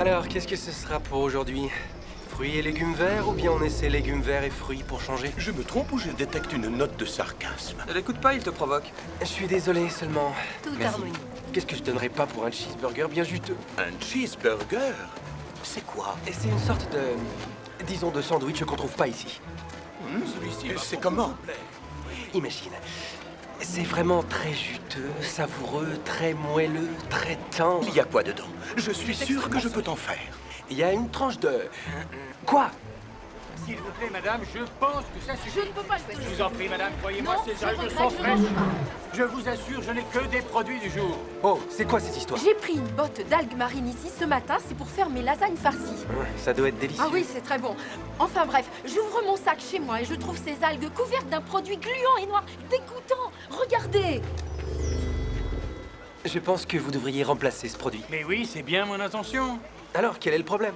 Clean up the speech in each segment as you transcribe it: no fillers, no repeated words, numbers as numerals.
Alors, qu'est-ce que ce sera pour aujourd'hui? Fruits et légumes verts ou bien on essaie légumes verts et fruits pour changer? Je me trompe ou je détecte une note de sarcasme? Ne l'écoute pas, il te provoque. Je suis désolé, seulement... Toute Merci. harmonie. Qu'est-ce que je donnerais pas pour un cheeseburger bien juteux? Un cheeseburger? C'est quoi? Et c'est une sorte de... disons de sandwich qu'on trouve pas ici. Celui-ci, c'est comment? Imagine, c'est vraiment très juteux, savoureux, très moelleux, très tendre. Il y a quoi dedans? Je suis sûr que je peux t'en faire. Il y a une tranche de... Quoi? S'il vous plaît, madame, je pense que ça suffit. Je ne peux pas choisir. Je vous en prie, madame, croyez-moi, Non, ces je algues regrette, sont je fraîches. mange pas. Je vous assure, je n'ai que des produits du jour. Oh, c'est quoi cette histoire? J'ai pris une botte d'algues marines ici ce matin, c'est pour faire mes lasagnes farcies. Ça doit être délicieux. Ah oui, c'est très bon. Enfin bref, j'ouvre mon sac chez moi et je trouve ces algues couvertes d'un produit gluant et noir, dégoûtant. Regardez! Je pense que vous devriez remplacer ce produit. Mais oui, c'est bien mon intention. Alors, quel est le problème?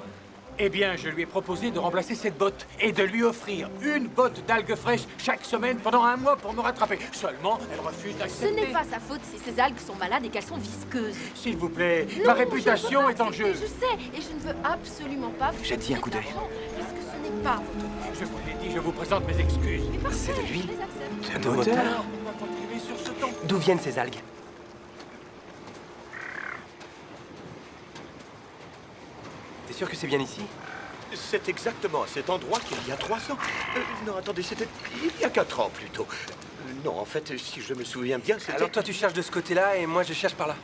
Eh bien, je lui ai proposé de remplacer cette botte et de lui offrir une botte d'algues fraîches chaque semaine pendant un mois pour me rattraper. Seulement, elle refuse Ce d'accepter. n'est pas sa faute si ces algues sont malades et qu'elles sont visqueuses. S'il vous plaît, Non, ma je réputation ne peux est pas en jeu. accepter, Je sais, et je ne veux absolument pas vous Jette-y un donner coup d'œil. d'argent, puisque ce n'est pas votre... Je vous l'ai dit, je vous présente mes excuses. Mais parfait, C'est de l'huile. je les accepte. De moteur? On va continuer sur ce ton. D'où viennent ces algues? T'es sûr que c'est bien ici? C'est exactement à cet endroit qu'il y a 3 ans. Non, attendez, c'était il y a 4 ans plutôt. Non, en fait, si je me souviens bien, c'était... Alors toi tu cherches de ce côté-là et moi je cherche par là.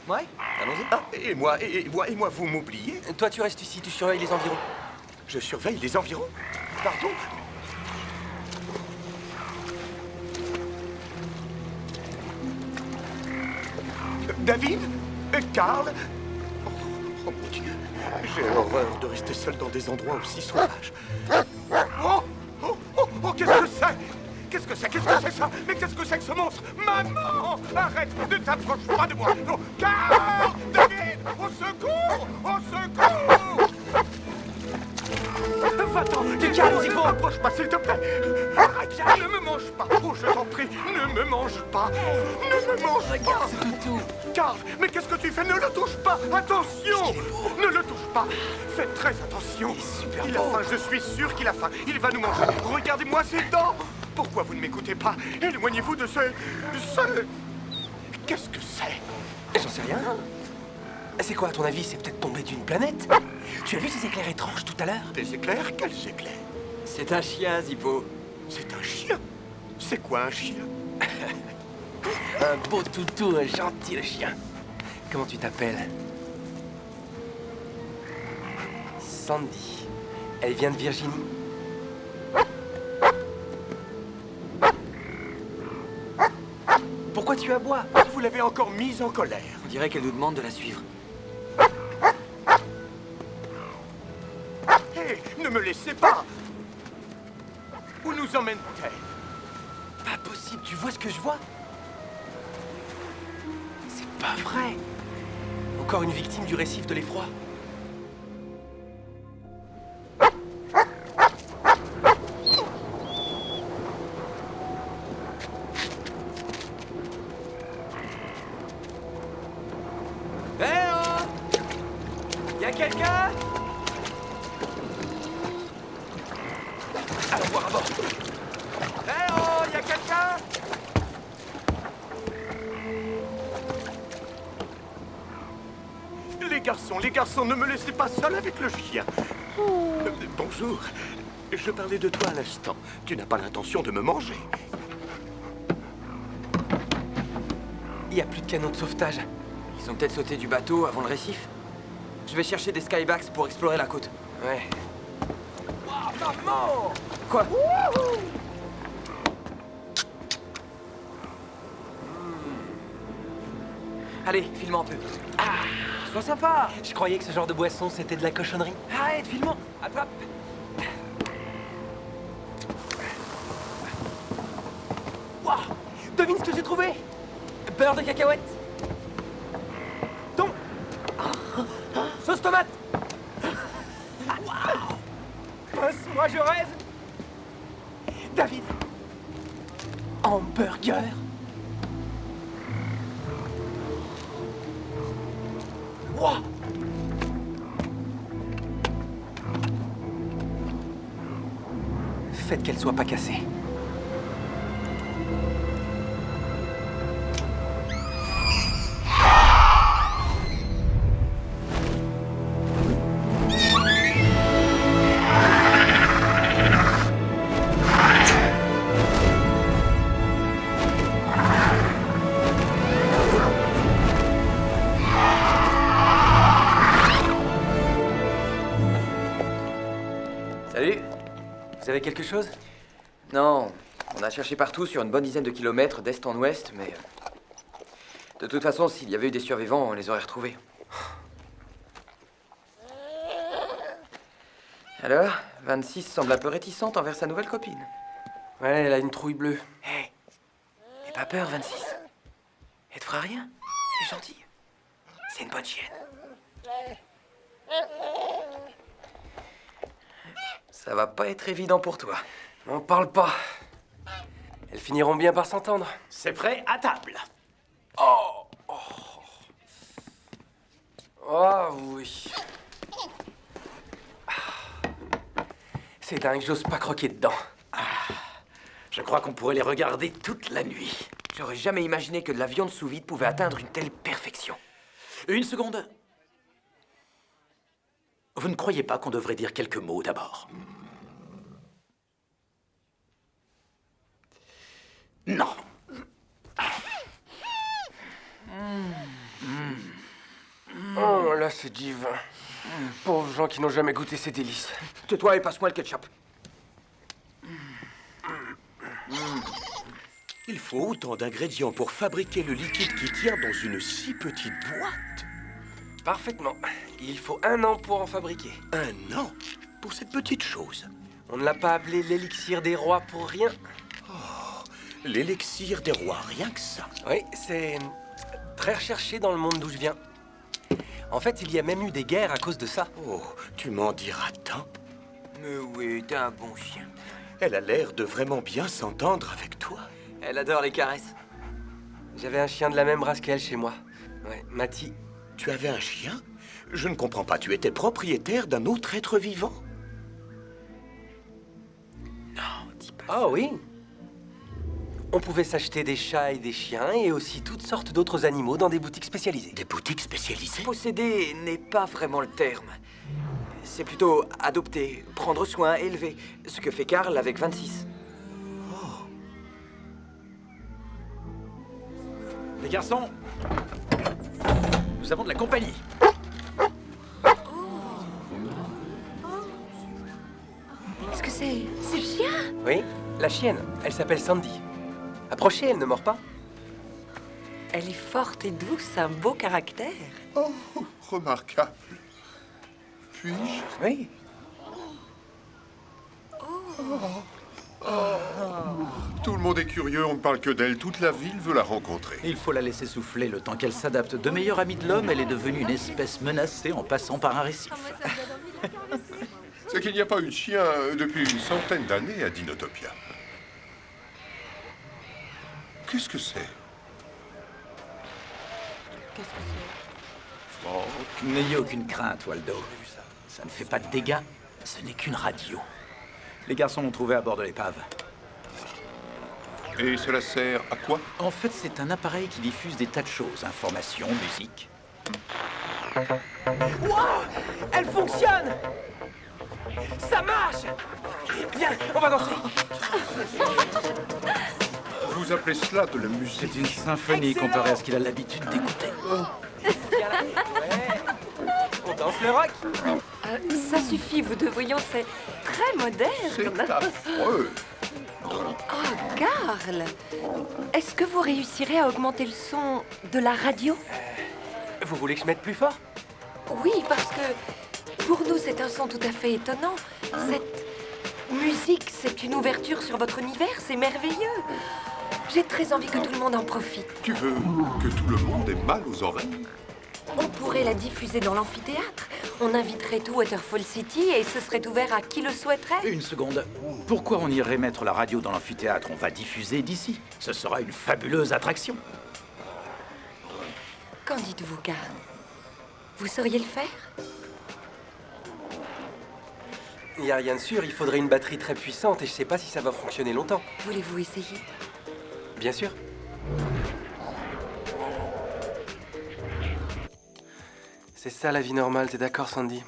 Ouais, allons-y. Ah, et moi, vous m'oubliez? Toi tu restes ici, tu surveilles les environs. Je surveille les environs? Pardon? David? Karl? Oh mon Dieu, j'ai horreur de rester seul dans des endroits aussi sauvages. Oh! Qu'est-ce que c'est? Qu'est-ce que c'est? Qu'est-ce que c'est ça? Mais qu'est-ce que c'est que ce monstre? Maman! Arrête! Ne t'approche pas de moi! Non. Karl! David! Au secours! Au secours! Va-t'en! Karl, Ne m'approche pas, s'il te plaît! Arrête! Ne me mange pas! Oh, je t'en prie! Ne me mange pas! Ne me mange pas! Toutou. Karl, mais qu'est-ce que tu fais? Ne le touche pas! Attention! Ne le touche pas! Faites très attention! super Il a beau. faim, je suis sûr qu'il a faim! Il va nous manger! Regardez-moi ses dents! Pourquoi vous ne m'écoutez pas? Éloignez-vous de ce... Qu'est-ce que c'est? J'en sais rien. C'est quoi à ton avis? C'est peut-être tombé d'une planète? Tu as vu ces éclairs étranges tout à l'heure? Des éclairs? Quels éclairs? C'est un chien, Zippo. C'est un chien? C'est quoi un chien? Un beau toutou, un gentil le chien. Comment tu t'appelles? Sandy. Elle vient de Virginie. Pourquoi tu aboies? Vous l'avez encore mise en colère. On dirait qu'elle nous demande de la suivre. Hé, ne me laissez pas! Où nous emmène-t-elle? Pas possible, tu vois ce que je vois? C'est pas vrai. Encore une victime du récif de l'effroi. Eh oh! Y'a quelqu'un? Allons voir à bord. Eh oh! Y'a quelqu'un? Les garçons, ne me laissez pas seul avec le chien. Bonjour. Je parlais de toi à l'instant. Tu n'as pas l'intention de me manger. Il y a plus de canot de sauvetage. Ils ont peut-être sauté du bateau avant le récif. Je vais chercher des skybacks pour explorer la côte. Ouais. Quoi? Allez, filme un peu. Ah, sois sympa. Je croyais que ce genre de boisson, c'était de la cochonnerie. Arrête, filme. Attrape. Waouh! Devine ce que j'ai trouvé! Beurre de cacahuète! Thon! Sauce tomate! Waouh! Pince-moi, je rêve! David! Hamburger! Waouh! fait qu'elle soit pas cassée. Salut. Vous avez quelque chose? Non, on a cherché partout sur une bonne dizaine de kilomètres d'est en ouest, mais... de toute façon, s'il y avait eu des survivants, on les aurait retrouvés. Alors, 26 semble un peu réticente envers sa nouvelle copine. Ouais, elle a une trouille bleue. Hé, n'aie pas peur, 26. Elle te fera rien. Elle est gentille. C'est une bonne chienne. Ça va pas être évident pour toi. On parle pas. Elles finiront bien par s'entendre. C'est prêt, à table. Oh oui. C'est dingue, j'ose pas croquer dedans. Je crois qu'on pourrait les regarder toute la nuit. J'aurais jamais imaginé que de la viande sous vide pouvait atteindre une telle perfection. Une seconde. Vous ne croyez pas qu'on devrait dire quelques mots d'abord? Non. Oh là, c'est divin. Pauvres gens qui n'ont jamais goûté ces délices. Tais-toi et passe-moi le ketchup. Il faut autant d'ingrédients pour fabriquer le liquide qui tient dans une si petite boîte. Parfaitement. Il faut 1 an pour en fabriquer. 1 an pour cette petite chose. On ne l'a pas appelé l'élixir des rois pour rien. L'élixir des rois, rien que ça. Oui, c'est très recherché dans le monde d'où je viens. En fait, il y a même eu des guerres à cause de ça. Oh, tu m'en diras tant. Mais oui, t'es un bon chien. Elle a l'air de vraiment bien s'entendre avec toi. Elle adore les caresses. J'avais un chien de la même race qu'elle chez moi. Ouais, Mati. Tu avais un chien? Je ne comprends pas, tu étais propriétaire d'un autre être vivant? Non, dis pas Ah oui. On pouvait s'acheter des chats et des chiens et aussi toutes sortes d'autres animaux dans des boutiques spécialisées. Des boutiques spécialisées? Posséder n'est pas vraiment le terme. C'est plutôt adopter, prendre soin, élever. Ce que fait Karl avec 26. Les garçons, nous avons de la compagnie. Est-ce que c'est le chien? Oui, la chienne. Elle s'appelle Sandy. Approchez, elle ne mord pas. Elle est forte et douce, un beau caractère. Oh, remarquable. Puis-je? Oui. Tout le monde est curieux, on ne parle que d'elle. Toute la ville veut la rencontrer. Il faut la laisser souffler le temps qu'elle s'adapte. De meilleure amie de l'homme, elle est devenue une espèce menacée en passant par un récif. C'est qu'il n'y a pas eu de chien depuis une centaine d'années à Dinotopia. Qu'est-ce que c'est? Oh, n'ayez aucune crainte, Waldo. Ça ne fait pas de dégâts, ce n'est qu'une radio. Les garçons l'ont trouvé à bord de l'épave. Et cela sert à quoi? En fait, c'est un appareil qui diffuse des tas de choses. Information, musique. Wow! Elle fonctionne! Ça marche! Viens, on va danser! Vous appelez cela de la musique? C'est une symphonie comparée à ce qu'il a l'habitude d'écouter. Viens là. Ouais. On danse le rock! Ça suffit, vous deux, voyons, c'est très moderne. C'est affreux. Oh, Karl, est-ce que vous réussirez à augmenter le son de la radio? Vous voulez que je mette plus fort? Oui, parce que pour nous, c'est un son tout à fait étonnant. Cette musique, c'est une ouverture sur votre univers, c'est merveilleux. J'ai très envie que tout le monde en profite. Tu veux que tout le monde ait mal aux oreilles? On pourrait la diffuser dans l'amphithéâtre. On inviterait tout Waterfall City et ce serait ouvert à qui le souhaiterait. Une seconde. Pourquoi on irait mettre la radio dans l'amphithéâtre? On va diffuser d'ici. Ce sera une fabuleuse attraction. Qu'en dites-vous, Karl? Vous sauriez le faire? Y a rien de sûr, il faudrait une batterie très puissante et je sais pas si ça va fonctionner longtemps. Voulez-vous essayer? Bien sûr. C'est ça la vie normale, t'es d'accord, Sandy?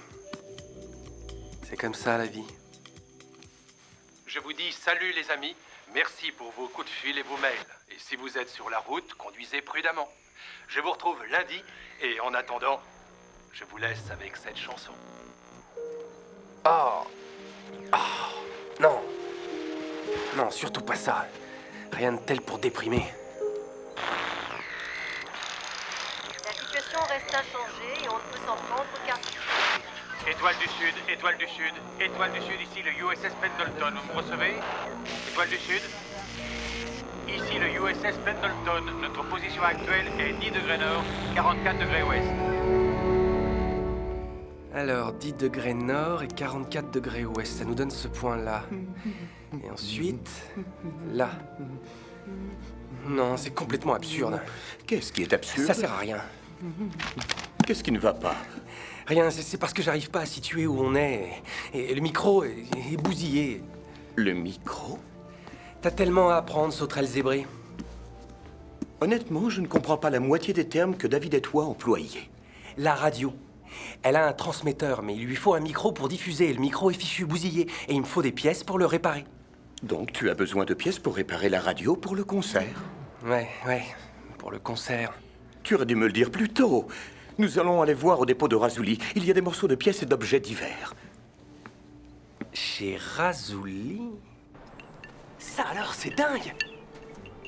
C'est comme ça la vie. Je vous dis salut les amis, merci pour vos coups de fil et vos mails. Et si vous êtes sur la route, conduisez prudemment. Je vous retrouve lundi, et en attendant, je vous laisse avec cette chanson. Oh. Oh. Non. Non, surtout pas ça. Rien de tel pour déprimer. La situation reste inchangée et on ne peut s'en prendre qu'à... Étoile du Sud, Étoile du Sud, Étoile du Sud, ici le USS Pendleton, vous me recevez? Étoile du Sud? Ici le USS Pendleton, notre position actuelle est 10 degrés nord, 44 degrés ouest. Alors, 10 degrés nord et 44 degrés ouest, ça nous donne ce point-là. Et ensuite, là. Non, c'est complètement absurde. Qu'est-ce qui est absurde? Ça sert à rien. Qu'est-ce qui ne va pas? Rien, c'est parce que j'arrive pas à situer où on est. Et le micro est bousillé. Le micro? T'as tellement à apprendre, sauterelle zébrée. Honnêtement, je ne comprends pas la moitié des termes que David et toi employez. La radio. Elle a un transmetteur, mais il lui faut un micro pour diffuser. Et le micro est fichu bousillé. Et il me faut des pièces pour le réparer. Donc tu as besoin de pièces pour réparer la radio pour le concert? Ouais, pour le concert. Tu aurais dû me le dire plus tôt. Nous allons aller voir au dépôt de Razuli. Il y a des morceaux de pièces et d'objets divers. Chez Razuli? Ça alors, c'est dingue!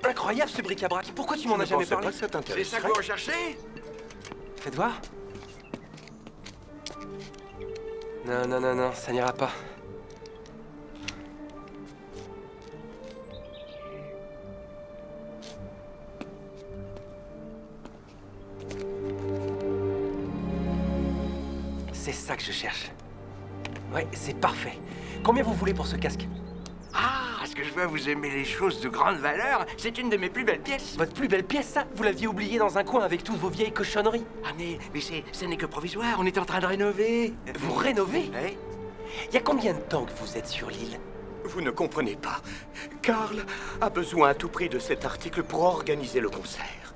Incroyable ce bric-à-brac. Pourquoi tu m'en as jamais parlé? Ça t'intéresse? C'est ça que vous recherchez? Faites voir. Non, ça n'ira pas. C'est ça que je cherche. Ouais, c'est parfait. Combien vous voulez pour ce casque? Ah, est-ce que je vois vous aimez les choses de grande valeur? C'est une de mes plus belles pièces. Votre plus belle pièce, ça? Vous l'aviez oubliée dans un coin avec toutes vos vieilles cochonneries. Ah mais ce n'est que provisoire, on est en train de rénover. Vous rénovez? Oui. Il y a combien de temps que vous êtes sur l'île? Vous ne comprenez pas. Karl a besoin à tout prix de cet article pour organiser le concert.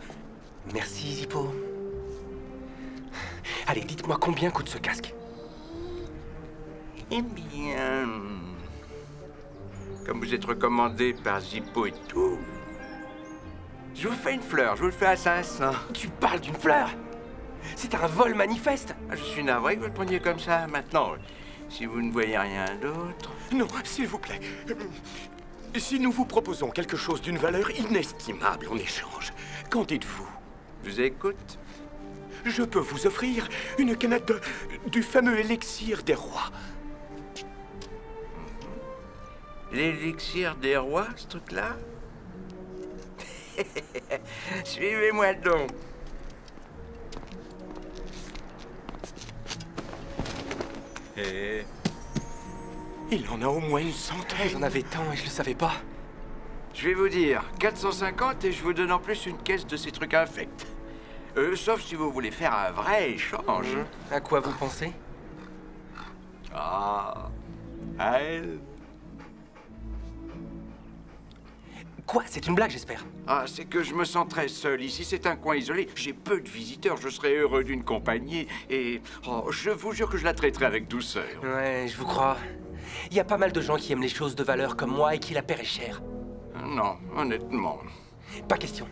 Merci, Zippo. Allez, dites-moi combien coûte ce casque? Eh bien... Comme vous êtes recommandé par Zippo et tout... Je vous fais une fleur, je vous le fais à 500. Tu parles d'une fleur? C'est un vol manifeste. Je suis navré que vous le preniez comme ça. Maintenant, si vous ne voyez rien d'autre... Non, s'il vous plaît. Si nous vous proposons quelque chose d'une valeur inestimable en échange, qu'en dites-vous? Je vous écoute. Je peux vous offrir une canette du fameux élixir des rois. L'élixir des rois, ce truc-là? Suivez-moi donc. Et... il en a au moins une centaine. J'en avais tant et je le savais pas. Je vais vous dire, 450 et je vous donne en plus une caisse de ces trucs infects. Sauf si vous voulez faire un vrai échange. À quoi vous pensez? Ah, à elle. Quoi? C'est une blague, j'espère. Ah, c'est que je me sens très seul. Ici, c'est un coin isolé. J'ai peu de visiteurs. Je serais heureux d'une compagnie. Et je vous jure que je la traiterai avec douceur. Ouais, je vous crois. Il y a pas mal de gens qui aiment les choses de valeur comme moi et qui la paieraient cher. Non, honnêtement. Pas question.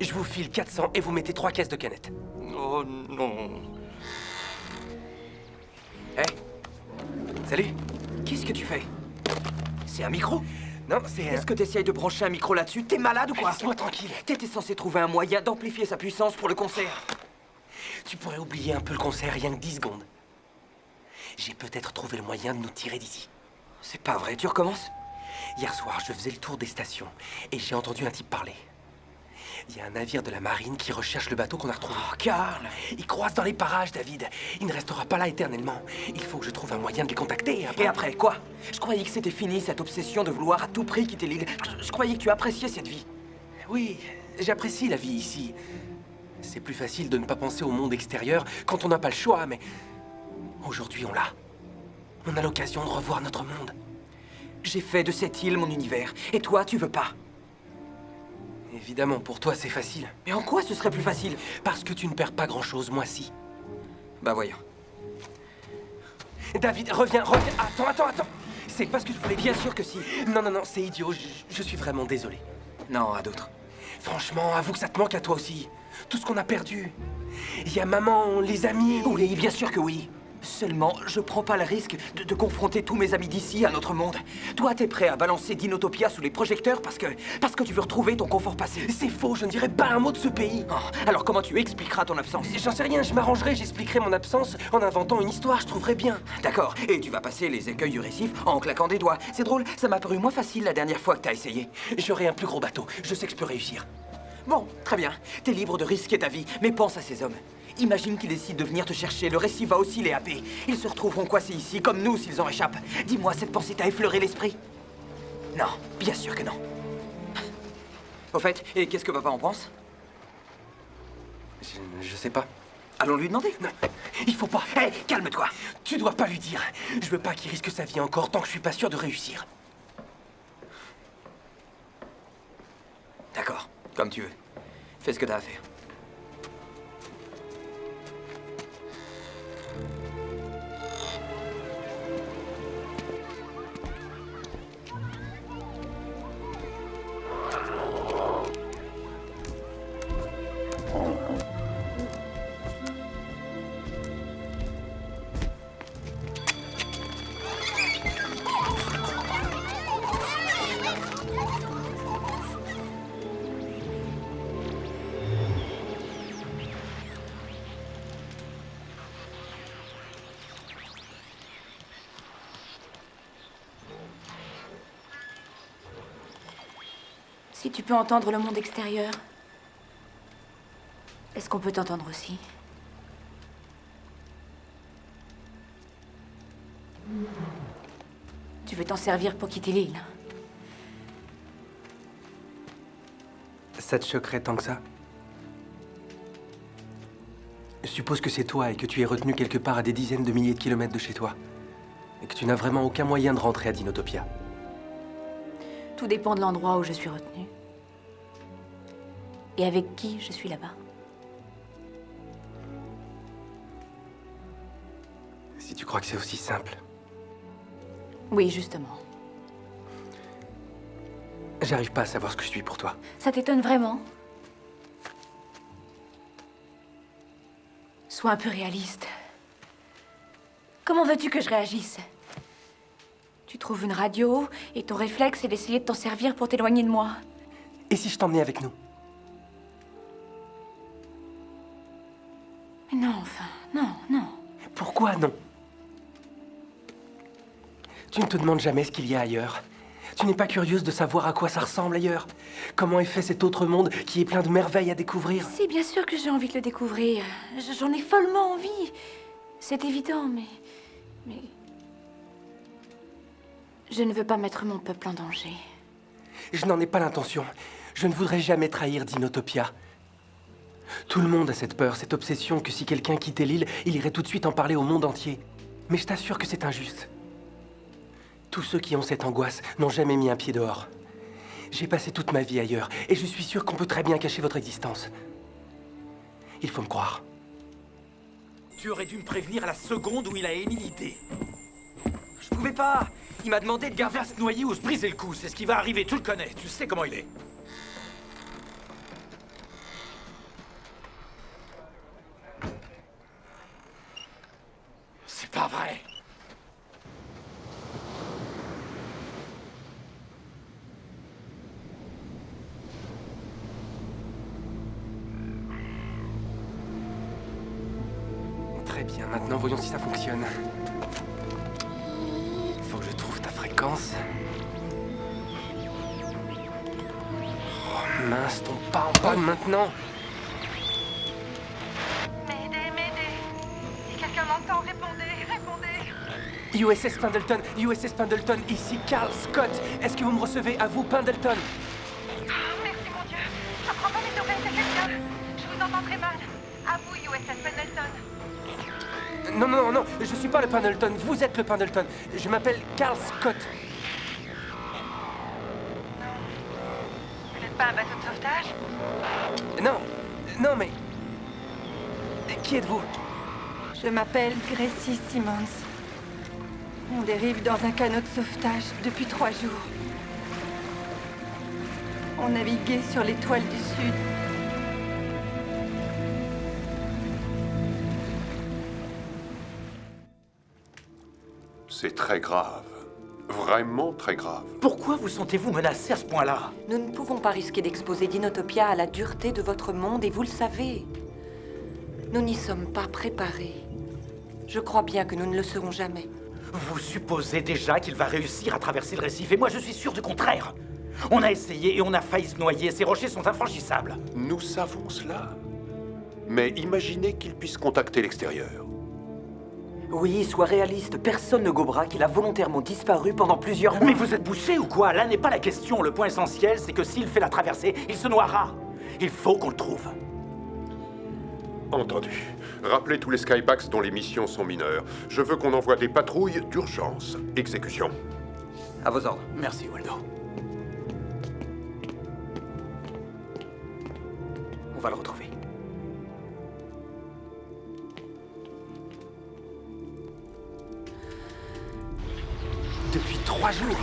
Je vous file 400 et vous mettez 3 caisses de canettes. Oh non. Hé. Salut. Qu'est-ce que tu fais? C'est un micro? Non, c'est... Est-ce que t'essayes de brancher un micro là-dessus? T'es malade ou quoi? Laisse-moi tranquille. T'étais censé trouver un moyen d'amplifier sa puissance pour le concert. Tu pourrais oublier un peu le concert rien que 10 secondes. J'ai peut-être trouvé le moyen de nous tirer d'ici. C'est pas vrai, tu recommences? Hier soir, je faisais le tour des stations et j'ai entendu un type parler. Il y a un navire de la marine qui recherche le bateau qu'on a retrouvé. Oh, Karl! Il croise dans les parages, David. Il ne restera pas là éternellement. Il faut que je trouve un moyen de les contacter. Et après, quoi? Je croyais que c'était fini, cette obsession de vouloir à tout prix quitter l'île. Je croyais que tu appréciais cette vie. Oui, j'apprécie la vie ici. C'est plus facile de ne pas penser au monde extérieur quand on n'a pas le choix, mais... aujourd'hui, on l'a. On a l'occasion de revoir notre monde. J'ai fait de cette île mon univers. Et toi, tu veux pas. Évidemment, pour toi, c'est facile. Mais en quoi ce serait plus facile? Parce que tu ne perds pas grand-chose, moi si. Bah voyons. David, reviens. Attends. C'est pas ce que je voulais dire. Bien sûr que si. Non, c'est idiot. Je suis vraiment désolé. Non, à d'autres. Franchement, avoue que ça te manque à toi aussi. Tout ce qu'on a perdu. Il y a maman, les amis... Oui, bien sûr que oui. Seulement, je prends pas le risque de confronter tous mes amis d'ici à notre monde. Toi, t'es prêt à balancer Dinotopia sous les projecteurs parce que tu veux retrouver ton confort passé. C'est faux, je ne dirais pas un mot de ce pays. Oh, alors comment tu expliqueras ton absence? J'en sais rien, je m'arrangerai, j'expliquerai mon absence en inventant une histoire, je trouverai bien. D'accord, et tu vas passer les écueils du récif en claquant des doigts. C'est drôle, ça m'a paru moins facile la dernière fois que t'as essayé. J'aurai un plus gros bateau, je sais que je peux réussir. Bon, très bien. T'es libre de risquer ta vie, mais pense à ces hommes. Imagine qu'ils décident de venir te chercher, le récif va aussi les happer. Ils se retrouveront coincés ici, comme nous, s'ils en échappent. Dis-moi, cette pensée t'a effleuré l'esprit? Non, bien sûr que non. Au fait, et qu'est-ce que papa en pense? Je sais pas. Allons lui demander. Non, il faut pas. Hé, calme-toi. Tu dois pas lui dire. Je veux pas qu'il risque sa vie encore tant que je suis pas sûr de réussir. D'accord, comme tu veux. Fais ce que t'as à faire. Si tu peux entendre le monde extérieur, est-ce qu'on peut t'entendre aussi? Tu veux t'en servir pour quitter l'île? Ça te choquerait tant que ça? Suppose que c'est toi et que tu es retenu quelque part à des dizaines de milliers de kilomètres de chez toi. Et que tu n'as vraiment aucun moyen de rentrer à Dinotopia. Tout dépend de l'endroit où je suis retenue. Et avec qui je suis là-bas. Si tu crois que c'est aussi simple. Oui, justement. J'arrive pas à savoir ce que je suis pour toi. Ça t'étonne vraiment? Sois un peu réaliste. Comment veux-tu que je réagisse? Tu trouves une radio et ton réflexe est d'essayer de t'en servir pour t'éloigner de moi. Et si je t'emmenais avec nous? Mais non, enfin, non. Pourquoi non? Tu ne te demandes jamais ce qu'il y a ailleurs. Tu n'es pas curieuse de savoir à quoi ça ressemble ailleurs? Comment est fait cet autre monde qui est plein de merveilles à découvrir? Si, bien sûr que j'ai envie de le découvrir. J'en ai follement envie. C'est évident, mais... Je ne veux pas mettre mon peuple en danger. Je n'en ai pas l'intention. Je ne voudrais jamais trahir Dinotopia. Tout le monde a cette peur, cette obsession que si quelqu'un quittait l'île, il irait tout de suite en parler au monde entier. Mais je t'assure que c'est injuste. Tous ceux qui ont cette angoisse n'ont jamais mis un pied dehors. J'ai passé toute ma vie ailleurs, et je suis sûr qu'on peut très bien cacher votre existence. Il faut me croire. Tu aurais dû me prévenir à la seconde où il a émis l'idée. Je pouvais pas. Il m'a demandé de Il garder... va se noyer ou se briser le cou, c'est ce qui va arriver, tu le connais, tu sais comment il est. C'est pas vrai. Très bien, maintenant voyons si ça fonctionne. Faut que je trouve ta fréquence. Oh mince, tombe pas en panne maintenant. M'aidez. Si quelqu'un m'entend, répondez. USS Pendleton, ici Carl Scott. Est-ce que vous me recevez à vous, Pendleton? Merci mon Dieu. J'apprends pas mes oreilles, c'est quelqu'un. Je vous entends très mal. À vous, USS Pendleton. Non, non, non, je suis pas le Pendleton, vous êtes le Pendleton. Je m'appelle Carl Scott. Vous n'êtes pas un bateau de sauvetage? Non, non, mais... Qui êtes-vous? Je m'appelle Gracie Simmons. On dérive dans un canot de sauvetage depuis 3 jours. On naviguait sur l'étoile du Sud. C'est très grave. Vraiment très grave. Pourquoi vous sentez-vous menacé à ce point-là? Nous ne pouvons pas risquer d'exposer Dinotopia à la dureté de votre monde et vous le savez. Nous n'y sommes pas préparés. Je crois bien que nous ne le serons jamais. Vous supposez déjà qu'il va réussir à traverser le récif, et moi je suis sûr du contraire. On a essayé et on a failli se noyer, ces rochers sont infranchissables. Nous savons cela. Mais imaginez qu'il puisse contacter l'extérieur. Oui, sois réaliste. Personne ne gobera qu'il a volontairement disparu pendant plusieurs mois. Mais vous êtes bouché ou quoi? Là n'est pas la question. Le point essentiel, c'est que s'il fait la traversée, il se noiera. Il faut qu'on le trouve. Entendu. Rappelez tous les Skypacks dont les missions sont mineures. Je veux qu'on envoie des patrouilles d'urgence. Exécution. À vos ordres. Merci, Waldo. On va le retrouver. Depuis 3 jours.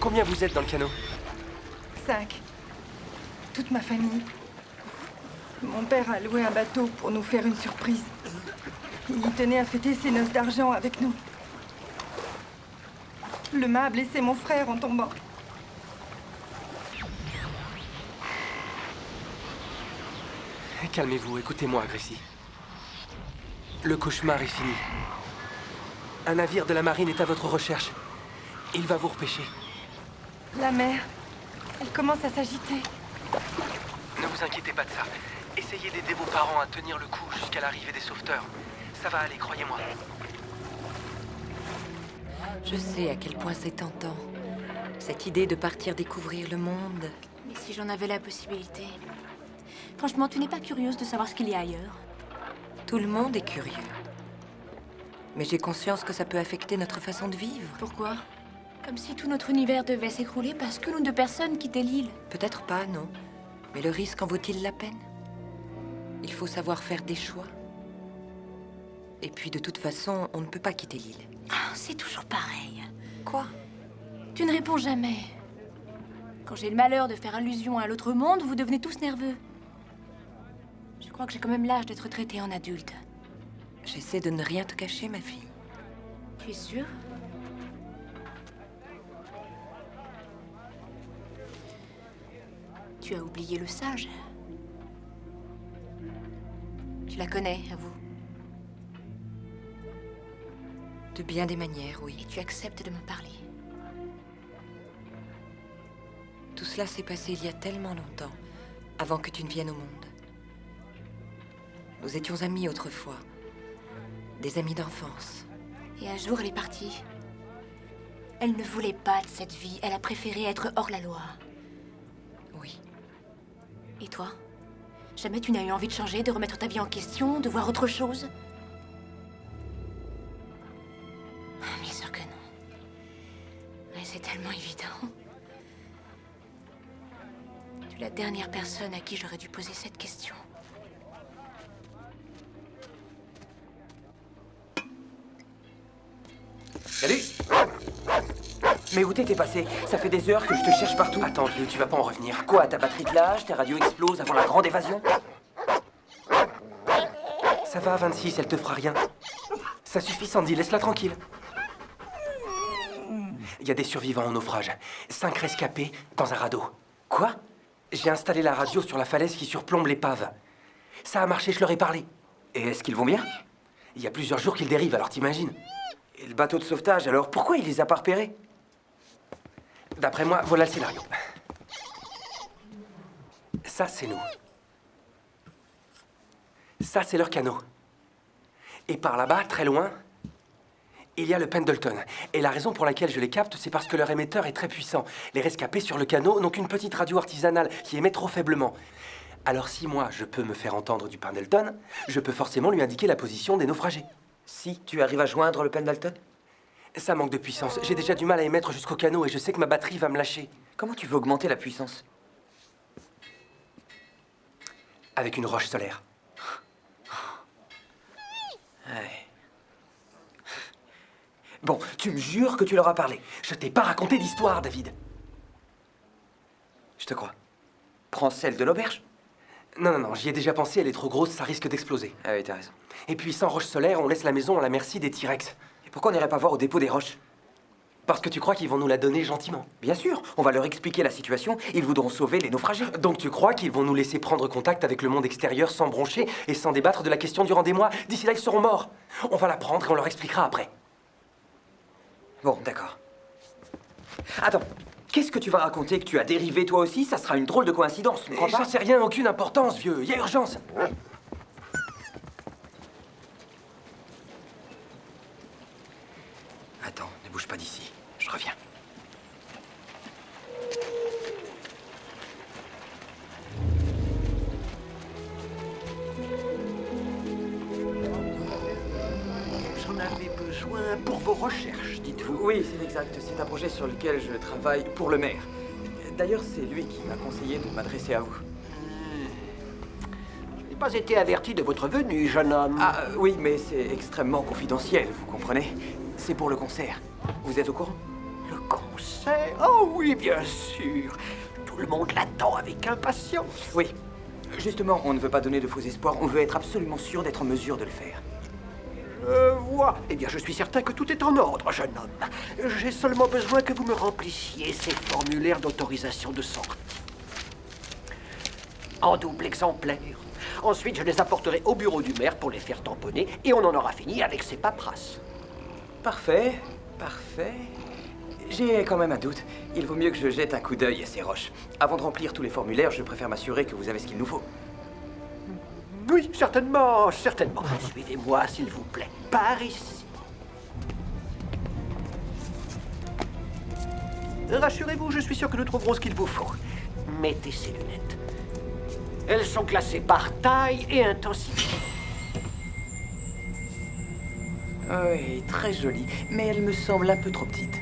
Combien vous êtes dans le canot? 5. Toute ma famille. Mon père a loué un bateau pour nous faire une surprise. Il y tenait à fêter ses noces d'argent avec nous. Le mât a blessé mon frère en tombant. Calmez-vous, écoutez-moi, Gracie. Le cauchemar est fini. Un navire de la marine est à votre recherche. Il va vous repêcher. La mer, elle commence à s'agiter. Ne vous inquiétez pas de ça. Essayez d'aider vos parents à tenir le coup jusqu'à l'arrivée des sauveteurs. Ça va aller, croyez-moi. Je sais à quel point c'est tentant. Cette idée de partir découvrir le monde. Mais si j'en avais la possibilité... Franchement, tu n'es pas curieuse de savoir ce qu'il y a ailleurs? Tout le monde est curieux. Mais j'ai conscience que ça peut affecter notre façon de vivre. Pourquoi? Comme si tout notre univers devait s'écrouler parce que nous 2 personnes quittaient l'île. Peut-être pas, non. Mais le risque en vaut-il la peine? Il faut savoir faire des choix. Et puis, de toute façon, on ne peut pas quitter l'île. Ah, c'est toujours pareil. Quoi? Tu ne réponds jamais. Quand j'ai le malheur de faire allusion à l'autre monde, vous devenez tous nerveux. Je crois que j'ai quand même l'âge d'être traitée en adulte. J'essaie de ne rien te cacher, ma fille. Tu es sûre? Tu as oublié le sage. Tu la connais, avoue. De bien des manières, oui. Et tu acceptes de me parler. Tout cela s'est passé il y a tellement longtemps, avant que tu ne viennes au monde. Nous étions amis autrefois. Des amis d'enfance. Et un jour, elle est partie. Elle ne voulait pas de cette vie. Elle a préféré être hors la loi. Oui. Et toi? Jamais tu n'as eu envie de changer, de remettre ta vie en question, de voir autre chose? Bien sûr que non. Mais c'est tellement évident. Tu es la dernière personne à qui j'aurais dû poser cette question. Salut! Mais où t'étais passé? Ça fait des heures que je te cherche partout. Attends, vieux, tu vas pas en revenir. Quoi, ta batterie te lâche? Tes radios explosent avant la grande évasion? Ça va à 26, elle te fera rien. Ça suffit, Sandy, laisse-la tranquille. Il y a des survivants au naufrage. 5 rescapés dans un radeau. Quoi? J'ai installé la radio sur la falaise qui surplombe l'épave. Ça a marché, je leur ai parlé. Et est-ce qu'ils vont bien? Il y a plusieurs jours qu'ils dérivent, alors t'imagines. Et le bateau de sauvetage, alors pourquoi il les a pas repérés? D'après moi, voilà le scénario. Ça, c'est nous. Ça, c'est leur canot. Et par là-bas, très loin, il y a le Pendleton. Et la raison pour laquelle je les capte, c'est parce que leur émetteur est très puissant. Les rescapés sur le canot n'ont qu'une petite radio artisanale qui émet trop faiblement. Alors si moi, je peux me faire entendre du Pendleton, je peux forcément lui indiquer la position des naufragés. Si tu arrives à joindre le Pendleton? Ça manque de puissance. J'ai déjà du mal à émettre jusqu'au canot et je sais que ma batterie va me lâcher. Comment tu veux augmenter la puissance? Avec une roche solaire. Ouais. Bon, tu me jures que tu leur as parlé. Je t'ai pas raconté d'histoire, David. Je te crois. Prends celle de l'auberge. Non, j'y ai déjà pensé, elle est trop grosse, ça risque d'exploser. Ah oui, t'as raison. Et puis sans roche solaire, on laisse la maison à la merci des T-Rex. Et pourquoi on n'irait pas voir au dépôt des roches? Parce que tu crois qu'ils vont nous la donner gentiment. Bien sûr, on va leur expliquer la situation, ils voudront sauver les naufragés. Donc tu crois qu'ils vont nous laisser prendre contact avec le monde extérieur sans broncher et sans débattre de la question durant des mois? D'ici là, ils seront morts. On va la prendre et on leur expliquera après. Bon, d'accord. Attends, qu'est-ce que tu vas raconter? Que tu as dérivé toi aussi? Ça sera une drôle de coïncidence, tu ne crois pas? J'en sais rien, aucune importance, vieux. Il y a urgence. Attends, ne bouge pas d'ici. Je reviens. J'en avais besoin pour vos recherches, dites-vous. Oui, c'est exact. C'est un projet sur lequel je travaille pour le maire. D'ailleurs, c'est lui qui m'a conseillé de m'adresser à vous. Je n'ai pas été averti de votre venue, jeune homme. Ah, oui, mais c'est extrêmement confidentiel, vous comprenez? C'est pour le concert. Vous êtes au courant? Le concert? Oh oui, bien sûr. Tout le monde l'attend avec impatience. Oui. Justement, on ne veut pas donner de faux espoirs. On veut être absolument sûr d'être en mesure de le faire. Je vois. Eh bien, je suis certain que tout est en ordre, jeune homme. J'ai seulement besoin que vous me remplissiez ces formulaires d'autorisation de sortie. En double exemplaire. Ensuite, je les apporterai au bureau du maire pour les faire tamponner et on en aura fini avec ces paperasses. Parfait, parfait. J'ai quand même un doute. Il vaut mieux que je jette un coup d'œil à ces roches. Avant de remplir tous les formulaires, je préfère m'assurer que vous avez ce qu'il nous faut. Oui, certainement, certainement. Suivez-moi, s'il vous plaît. Par ici. Rassurez-vous, je suis sûr que nous trouverons ce qu'il vous faut. Mettez ces lunettes. Elles sont classées par taille et intensité. Oui, très jolie, mais elle me semble un peu trop petite.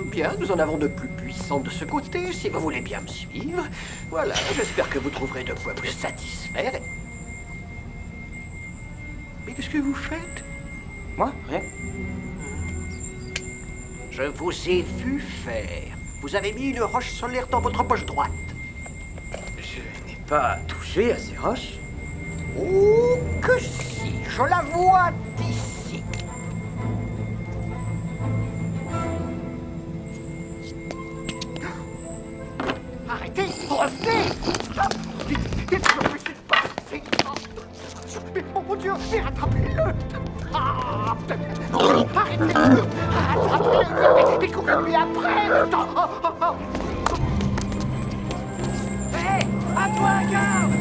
Bien, nous en avons de plus puissantes de ce côté, si vous voulez bien me suivre. Voilà, j'espère que vous trouverez de quoi vous satisfaire. Mais qu'est-ce que vous faites? Moi? Rien. Je vous ai vu faire. Vous avez mis une roche solaire dans votre poche droite. Je n'ai pas touché à ces roches. Oh, que si, je la vois d'ici. Arrêtez, revenez. Stop. Vite, ne m'empêchez pas. Mais oh mon Dieu, mais rattrapez-le. Ah, arrêtez-le. Rattrapez-le. Mais courez-lui après. Hé, à toi, garde.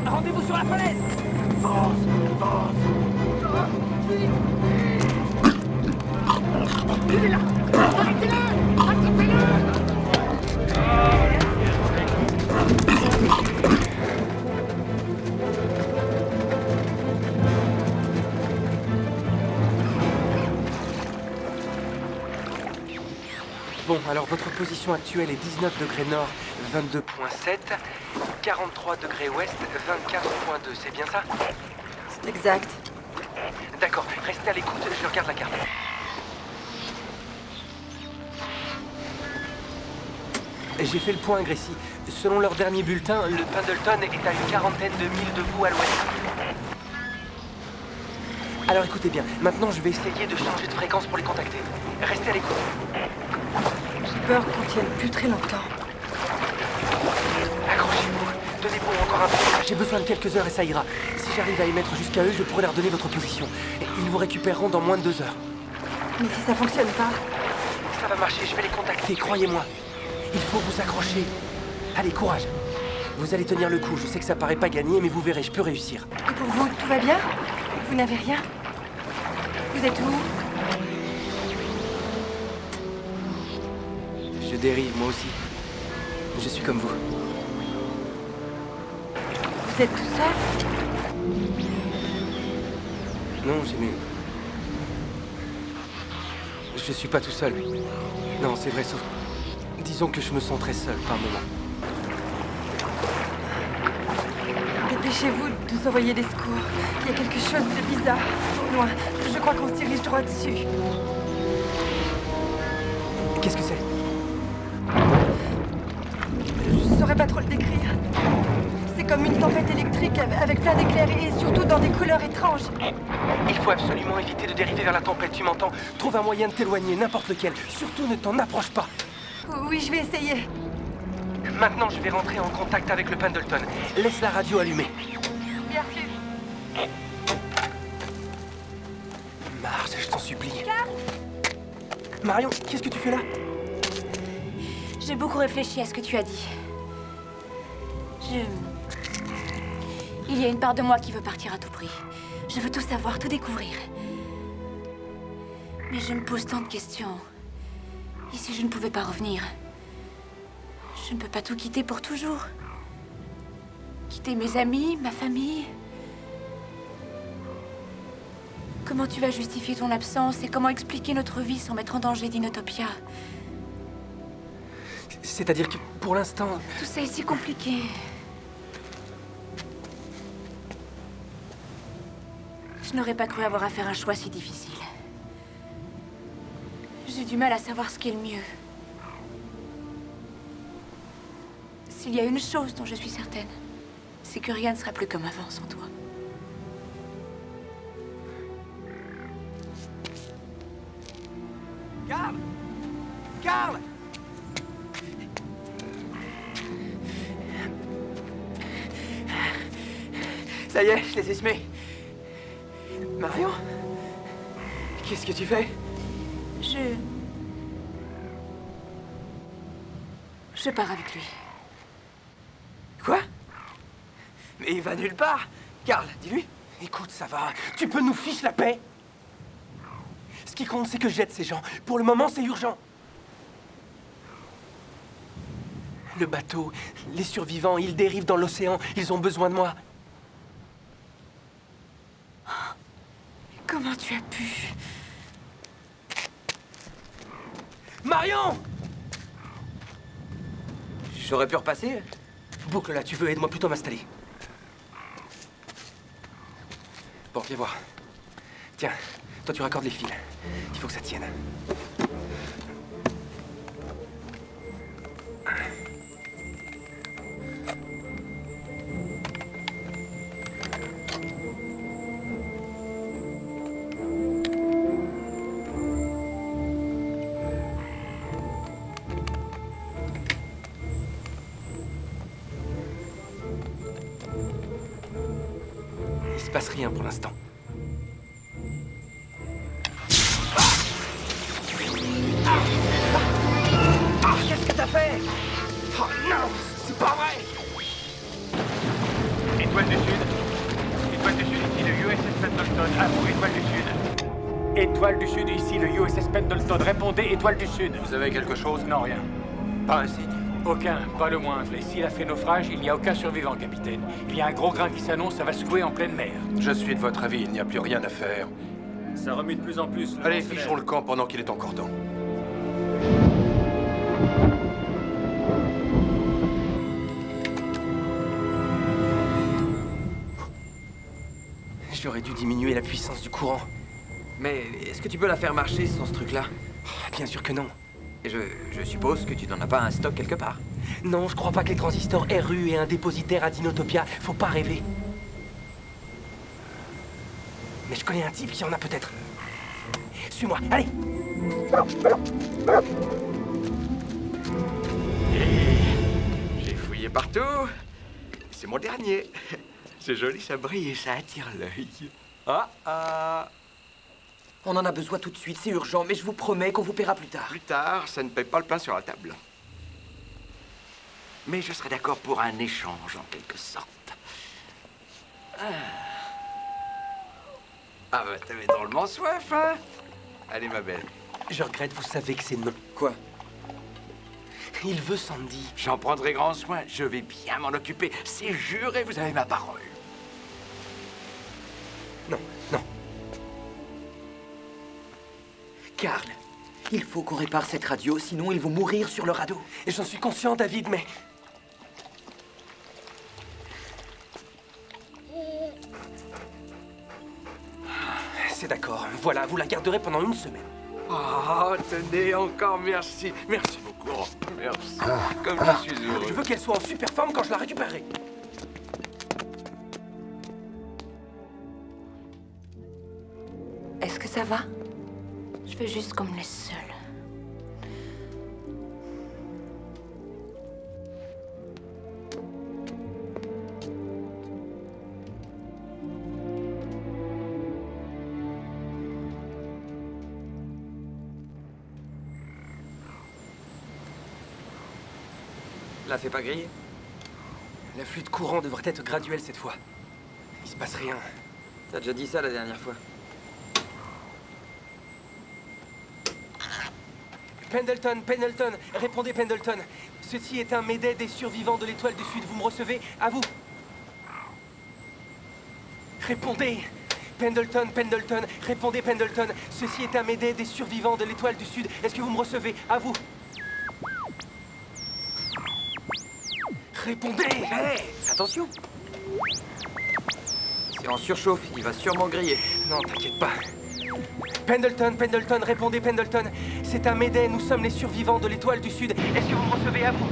Rendez-vous sur la falaise! Fonce, vite. Il est là. Arrêtez-le. Rattrapez-le. Bon, alors votre position actuelle est 19 degrés nord, 22,7, 43 degrés ouest, 24,2, c'est bien ça? C'est exact. D'accord, restez à l'écoute, je regarde la carte. J'ai fait le point, Gracie. Selon leur dernier bulletin, le Pendleton est à une quarantaine de milles de vous à l'ouest. Alors écoutez bien, maintenant je vais essayer de changer de fréquence pour les contacter. Restez à l'écoute. J'ai peur qu'on tienne plus très longtemps. Accrochez-vous, donnez-vous encore un peu. J'ai besoin de quelques heures et ça ira. Si j'arrive à émettre jusqu'à eux, je pourrai leur donner votre position. Ils vous récupéreront dans moins de 2 heures. Mais si ça fonctionne pas... Ça va marcher, je vais les contacter, croyez-moi. Il faut vous accrocher. Allez, courage. Vous allez tenir le coup, je sais que ça paraît pas gagné, mais vous verrez, je peux réussir. Et pour vous, tout va bien? Vous n'avez rien? Vous êtes où? Je dérive, moi aussi. Je suis comme vous. Vous êtes tout seul? Non, j'ai... Je suis pas tout seul. Non, c'est vrai, sauf... Disons que je me sens très seul par moment. Dépêchez-vous de nous envoyer des secours. Il y a quelque chose de bizarre. Au loin. Je crois qu'on se dirige droit dessus. Qu'est-ce que c'est? Je saurais pas trop le décrire. C'est comme une tempête électrique avec plein d'éclairs et surtout dans des couleurs étranges. Il faut absolument éviter de dériver vers la tempête, tu m'entends? Trouve un moyen de t'éloigner, n'importe lequel. Surtout ne t'en approche pas. Oui, je vais essayer. Maintenant, je vais rentrer en contact avec le Pendleton. Laisse la radio allumée. Bien sûr. Mars, je t'en supplie. Marion, qu'est-ce que tu fais là? J'ai beaucoup réfléchi à ce que tu as dit. Il y a une part de moi qui veut partir à tout prix. Je veux tout savoir, tout découvrir. Mais je me pose tant de questions. Et si je ne pouvais pas revenir? Je ne peux pas tout quitter pour toujours. Quitter mes amis, ma famille. Comment tu vas justifier ton absence et comment expliquer notre vie sans mettre en danger Dinotopia? C'est-à-dire que, pour l'instant... Tout ça est si compliqué. Je n'aurais pas cru avoir à faire un choix si difficile. J'ai du mal à savoir ce qui est le mieux. S'il y a une chose dont je suis certaine, c'est que rien ne sera plus comme avant sans toi. Carl! Carl! Ça y est, je les ai semés. Marion? Qu'est-ce que tu fais? Je pars avec lui. Quoi? Mais il va nulle part. Carl, dis-lui. Écoute, ça va. Tu peux nous fiche la paix? Ce qui compte, c'est que j'aide ces gens. Pour le moment, c'est urgent. Le bateau, les survivants, ils dérivent dans l'océan. Ils ont besoin de moi. Comment tu as pu? Marion! J'aurais pu repasser? Boucle là, tu veux, aide-moi plutôt à m'installer. Bon, viens voir. Tiens, toi tu raccordes les fils. Il faut que ça tienne. Il se passe rien pour l'instant. Qu'est-ce que t'as fait? Oh non! C'est pas vrai! Étoile du Sud. Étoile du Sud, ici le USS Pendleton. À vous, Étoile du Sud. Étoile du Sud, ici le USS Pendleton. Répondez, Étoile du Sud. Vous avez quelque chose? Non, rien. Pas un signe. Aucun, pas le moindre. Et s'il a fait naufrage, il n'y a aucun survivant, capitaine. Il y a un gros grain qui s'annonce, ça va secouer en pleine mer. Je suis de votre avis, il n'y a plus rien à faire. Ça remue de plus en plus. Allez, fichons le camp pendant qu'il est encore temps. J'aurais dû diminuer la puissance du courant. Mais est-ce que tu peux la faire marcher sans ce truc-là? Bien sûr que non. Et je suppose que tu n'en as pas un stock quelque part. Non, je crois pas que les transistors RU aient un dépositaire à Dinotopia. Faut pas rêver. Mais je connais un type qui en a peut-être. Suis-moi, allez! J'ai fouillé partout. C'est mon dernier. C'est joli, ça brille et ça attire l'œil. On en a besoin tout de suite, c'est urgent, mais je vous promets qu'on vous paiera plus tard. Plus tard, ça ne paye pas le pain sur la table. Mais je serais d'accord pour un échange, en quelque sorte. Ah bah, t'avais drôlement soif, hein? Allez, ma belle. Je regrette, vous savez que c'est non. Quoi? Il veut Sandy. J'en prendrai grand soin. Je vais bien m'en occuper. C'est juré, vous avez ma parole. Non, non. Carl, il faut qu'on répare cette radio, sinon ils vont mourir sur le radeau. Et j'en suis conscient, David, mais... C'est d'accord. Voilà, vous la garderez pendant 1 semaine. Oh, tenez, encore merci. Merci beaucoup. Oh, merci. Comme je suis heureux. Je veux qu'elle soit en super forme quand je la récupérerai. Est-ce que ça va? Je veux juste qu'on me laisse seule. La fais pas griller? L'afflux de courant devrait être graduel cette fois. Il se passe rien. T'as déjà dit ça la dernière fois. Pendleton, Pendleton, répondez Pendleton. Ceci est un Mayday des survivants de l'Étoile du Sud. Vous me recevez? À vous. Répondez. Pendleton, Pendleton, répondez Pendleton. Ceci est un Mayday des survivants de l'Étoile du Sud. Est-ce que vous me recevez? À vous. Répondez! Hé, attention! C'est en surchauffe, il va sûrement griller. Non, t'inquiète pas. Pendleton, Pendleton, répondez Pendleton. C'est un Mayday, nous sommes les survivants de l'Étoile du Sud. Est-ce que vous me recevez? À vous.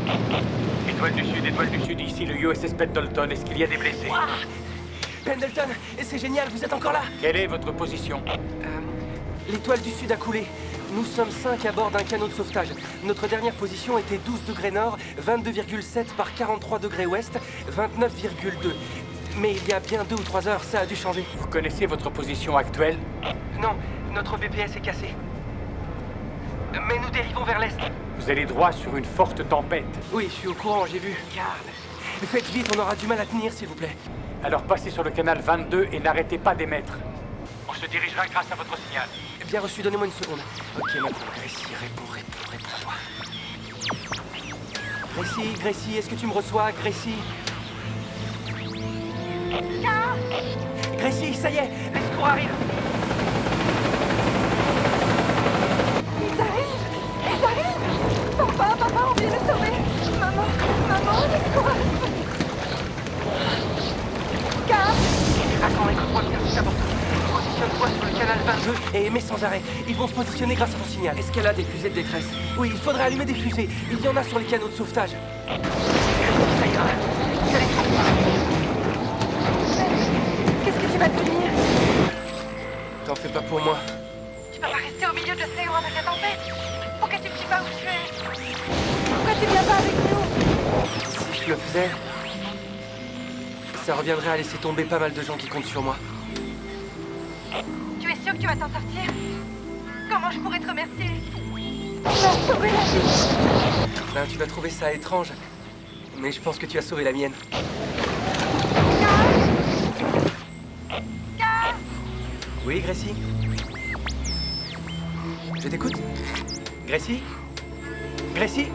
Étoile du Sud, ici le USS Pendleton. Est-ce qu'il y a des blessés? Pendleton, c'est génial, vous êtes encore là? Quelle est votre position? L'Étoile du Sud a coulé. Nous sommes 5 à bord d'un canot de sauvetage. Notre dernière position était 12 degrés nord, 22,7 par 43 degrés ouest, 29,2. Mais il y a bien 2 ou 3 heures, ça a dû changer. Vous connaissez votre position actuelle? Non, notre VPS est cassé. Mais nous dérivons vers l'est. Vous allez droit sur une forte tempête. Oui, je suis au courant, j'ai vu. Carl, Faites vite, on aura du mal à tenir, s'il vous plaît. Alors passez sur le canal 22 et n'arrêtez pas d'émettre. On se dirigera grâce à votre signal. Bien reçu, donnez-moi 1 seconde. Ok, maintenant, Gracie, réponds-toi. Gracie, est-ce que tu me reçois, Gracie? Gracie, ça y est, les secours arrivent. Ils arrivent! Papa, on vient de sauver! Maman, les secours arrivent! Carl! Attends, écoute-moi bien, c'est important. Positionne-toi sur le canal 22 et émets sans arrêt. Ils vont se positionner grâce à ton signal. est-ce qu'elle a des fusées de détresse? Oui, il faudrait allumer des fusées. Il y en a sur les canaux de sauvetage. Ça ira. Qu'est-ce que tu vas devenir? T'en fais pas pour moi. Tu vas pas rester au milieu de l'océan avec la tempête? Pourquoi tu me dis pas où tu es? Pourquoi tu viens pas avec nous? Si je le faisais, ça reviendrait à laisser tomber pas mal de gens qui comptent sur moi. Tu es sûr que tu vas t'en sortir? Comment je pourrais te remercier? Tu m'as sauvé la vie! Ben, tu vas trouver ça étrange, mais je pense que tu as sauvé la mienne. Carl! Oui, Gracie? Je t'écoute? Gracie? Gracie?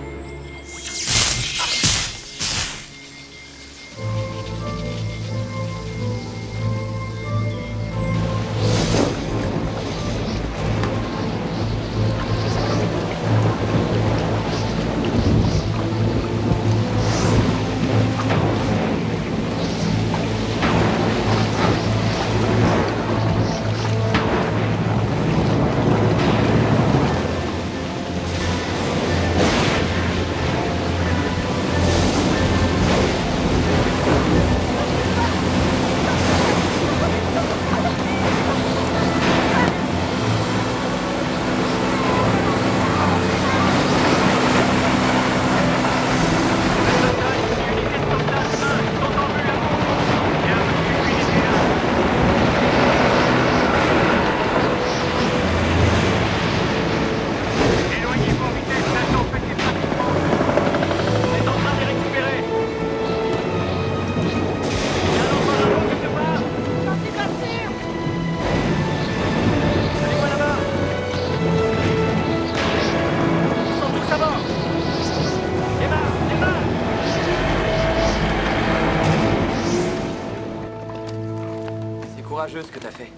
Courageux ce que t'as fait.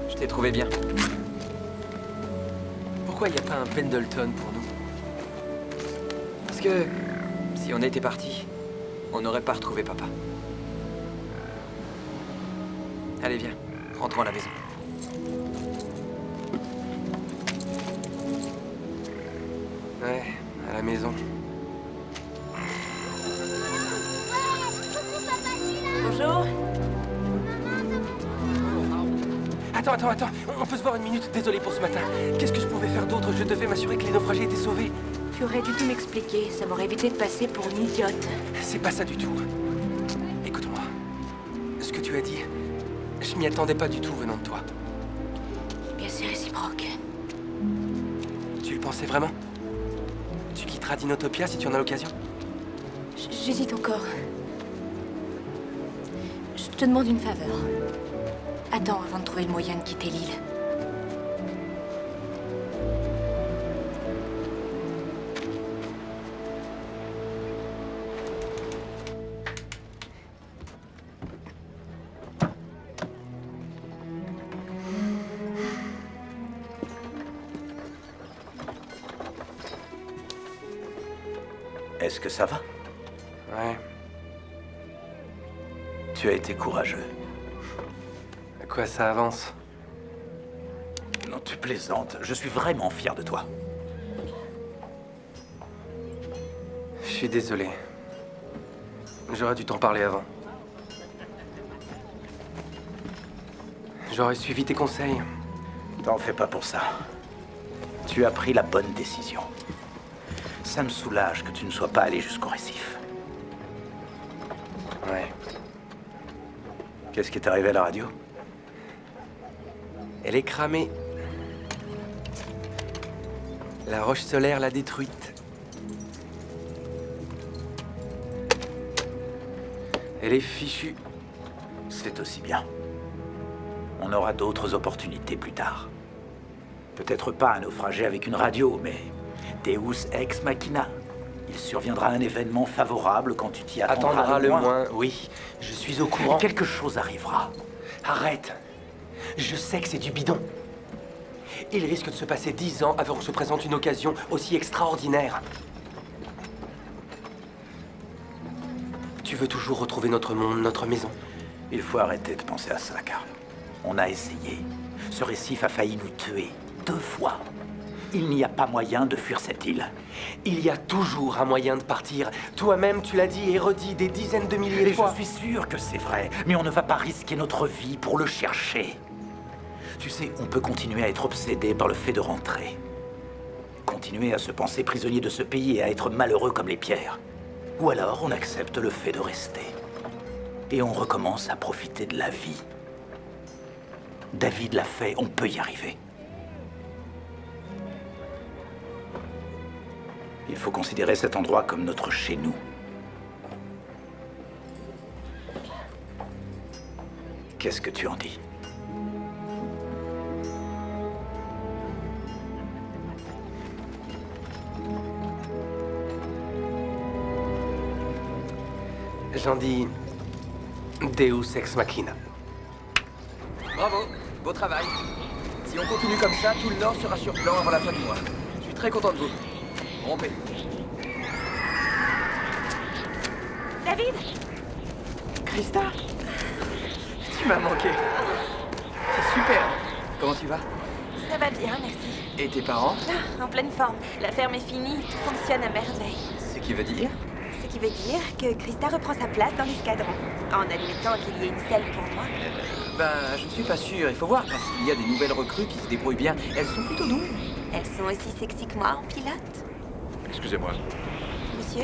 Je t'ai trouvé bien. Pourquoi il n'y a pas un Pendleton pour nous? Parce que si on était parti, on n'aurait pas retrouvé papa. Allez, viens. Rentrons à la maison. Ouais, à la maison. Bonjour. Attends. On peut se voir une minute? Désolé pour ce matin. Qu'est-ce que je pouvais faire d'autre? Je devais m'assurer que les naufragés étaient sauvés. Tu aurais dû tout m'expliquer. Ça m'aurait évité de passer pour une idiote. C'est pas ça du tout. Écoute-moi. Ce que tu as dit, je m'y attendais pas du tout venant de toi. Bien, c'est réciproque. Tu le pensais vraiment? Tu quitteras Dinotopia si tu en as l'occasion? J'hésite encore. Je te demande une faveur. Attends avant de trouver le moyen de quitter l'île. Est-ce que ça va? Ouais. Tu as été courageux. À quoi ça avance? Non, tu plaisantes. Je suis vraiment fier de toi. Je suis désolé. J'aurais dû t'en parler avant. J'aurais suivi tes conseils. T'en fais pas pour ça. Tu as pris la bonne décision. Ça me soulage que tu ne sois pas allé jusqu'au récif. Ouais. Qu'est-ce qui est arrivé à la radio? Elle est cramée. La roche solaire l'a détruite. Elle est fichue. C'est aussi bien. On aura d'autres opportunités plus tard. Peut-être pas un naufragé avec une radio, mais Deus ex machina. Il surviendra un événement favorable quand tu t'y attendras. Attendra le moins, oui. Je suis au courant. Quelque chose arrivera. Arrête. Je sais que c'est du bidon. Il risque de se passer 10 ans avant que se présente une occasion aussi extraordinaire. Tu veux toujours retrouver notre monde, notre maison? Il faut arrêter de penser à ça, Carl. On a essayé. Ce récif a failli nous tuer 2 fois. Il n'y a pas moyen de fuir cette île. Il y a toujours un moyen de partir. Toi-même, tu l'as dit et redit des dizaines de milliers de fois. Je suis sûr que c'est vrai, mais on ne va pas risquer notre vie pour le chercher. Tu sais, on peut continuer à être obsédé par le fait de rentrer. Continuer à se penser prisonnier de ce pays et à être malheureux comme les pierres. Ou alors, on accepte le fait de rester. Et on recommence à profiter de la vie. David l'a fait, on peut y arriver. Il faut considérer cet endroit comme notre chez-nous. Qu'est-ce que tu en dis? J'en dis Deus ex machina. Bravo, beau travail. Si on continue comme ça, tout le Nord sera sur plan avant la fin du mois. Je suis très content de vous. Rompez. David! Krista? Tu m'as manqué. C'est super. Comment tu vas? Ça va bien, merci. Et tes parents? En pleine forme. La ferme est finie, tout fonctionne à merveille. Ce qui veut dire? Ce qui veut dire que Krista reprend sa place dans l'escadron, en admettant qu'il y ait une selle pour moi. Ben, je ne suis pas sûr. Il faut voir, parce qu'il y a des nouvelles recrues qui se débrouillent bien. Elles sont plutôt douées. Elles sont aussi sexy que moi en pilote. Excusez-moi. Monsieur?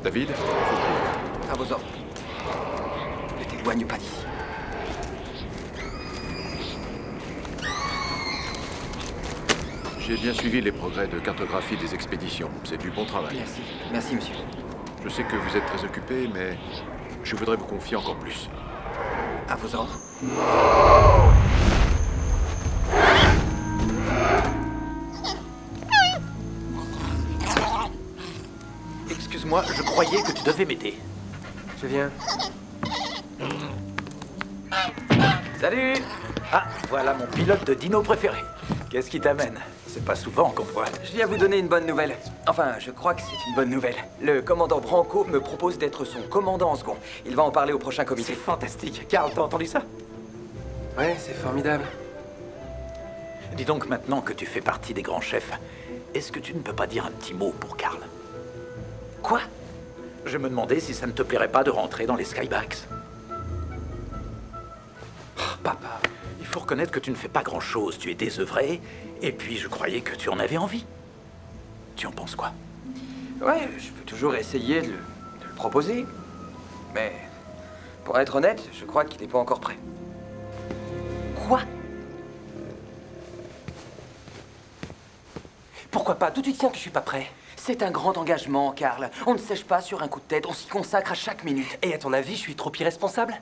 David? À vos ordres. Ne t'éloigne pas d'ici. J'ai bien suivi les progrès de cartographie des expéditions. C'est du bon travail. Merci. Merci, monsieur. Je sais que vous êtes très occupé, mais je voudrais vous confier encore plus. À vos ordres. Excuse-moi, je croyais que tu devais m'aider. Je viens. Salut! Ah, voilà mon pilote de dino préféré. Qu'est-ce qui t'amène? C'est pas souvent qu'on me voit. Je viens vous donner une bonne nouvelle. Enfin, je crois que c'est une bonne nouvelle. Le commandant Branco me propose d'être son commandant en second. Il va en parler au prochain comité. C'est fantastique. Carl, t'as entendu ça? Ouais, c'est formidable. Dis donc, maintenant que tu fais partie des grands chefs, est-ce que tu ne peux pas dire un petit mot pour Carl? Quoi? Je me demandais si ça ne te plairait pas de rentrer dans les Skybacks. Oh, papa. Il faut reconnaître que tu ne fais pas grand-chose. Tu es désœuvré, et puis je croyais que tu en avais envie. Tu en penses quoi? Ouais, je peux toujours essayer de le proposer. Mais, pour être honnête, je crois qu'il n'est pas encore prêt. Quoi? Pourquoi pas? D'où tu tiens que je suis pas prêt? C'est un grand engagement, Carl. On ne sèche pas sur un coup de tête, on s'y consacre à chaque minute. Et à ton avis, je suis trop irresponsable?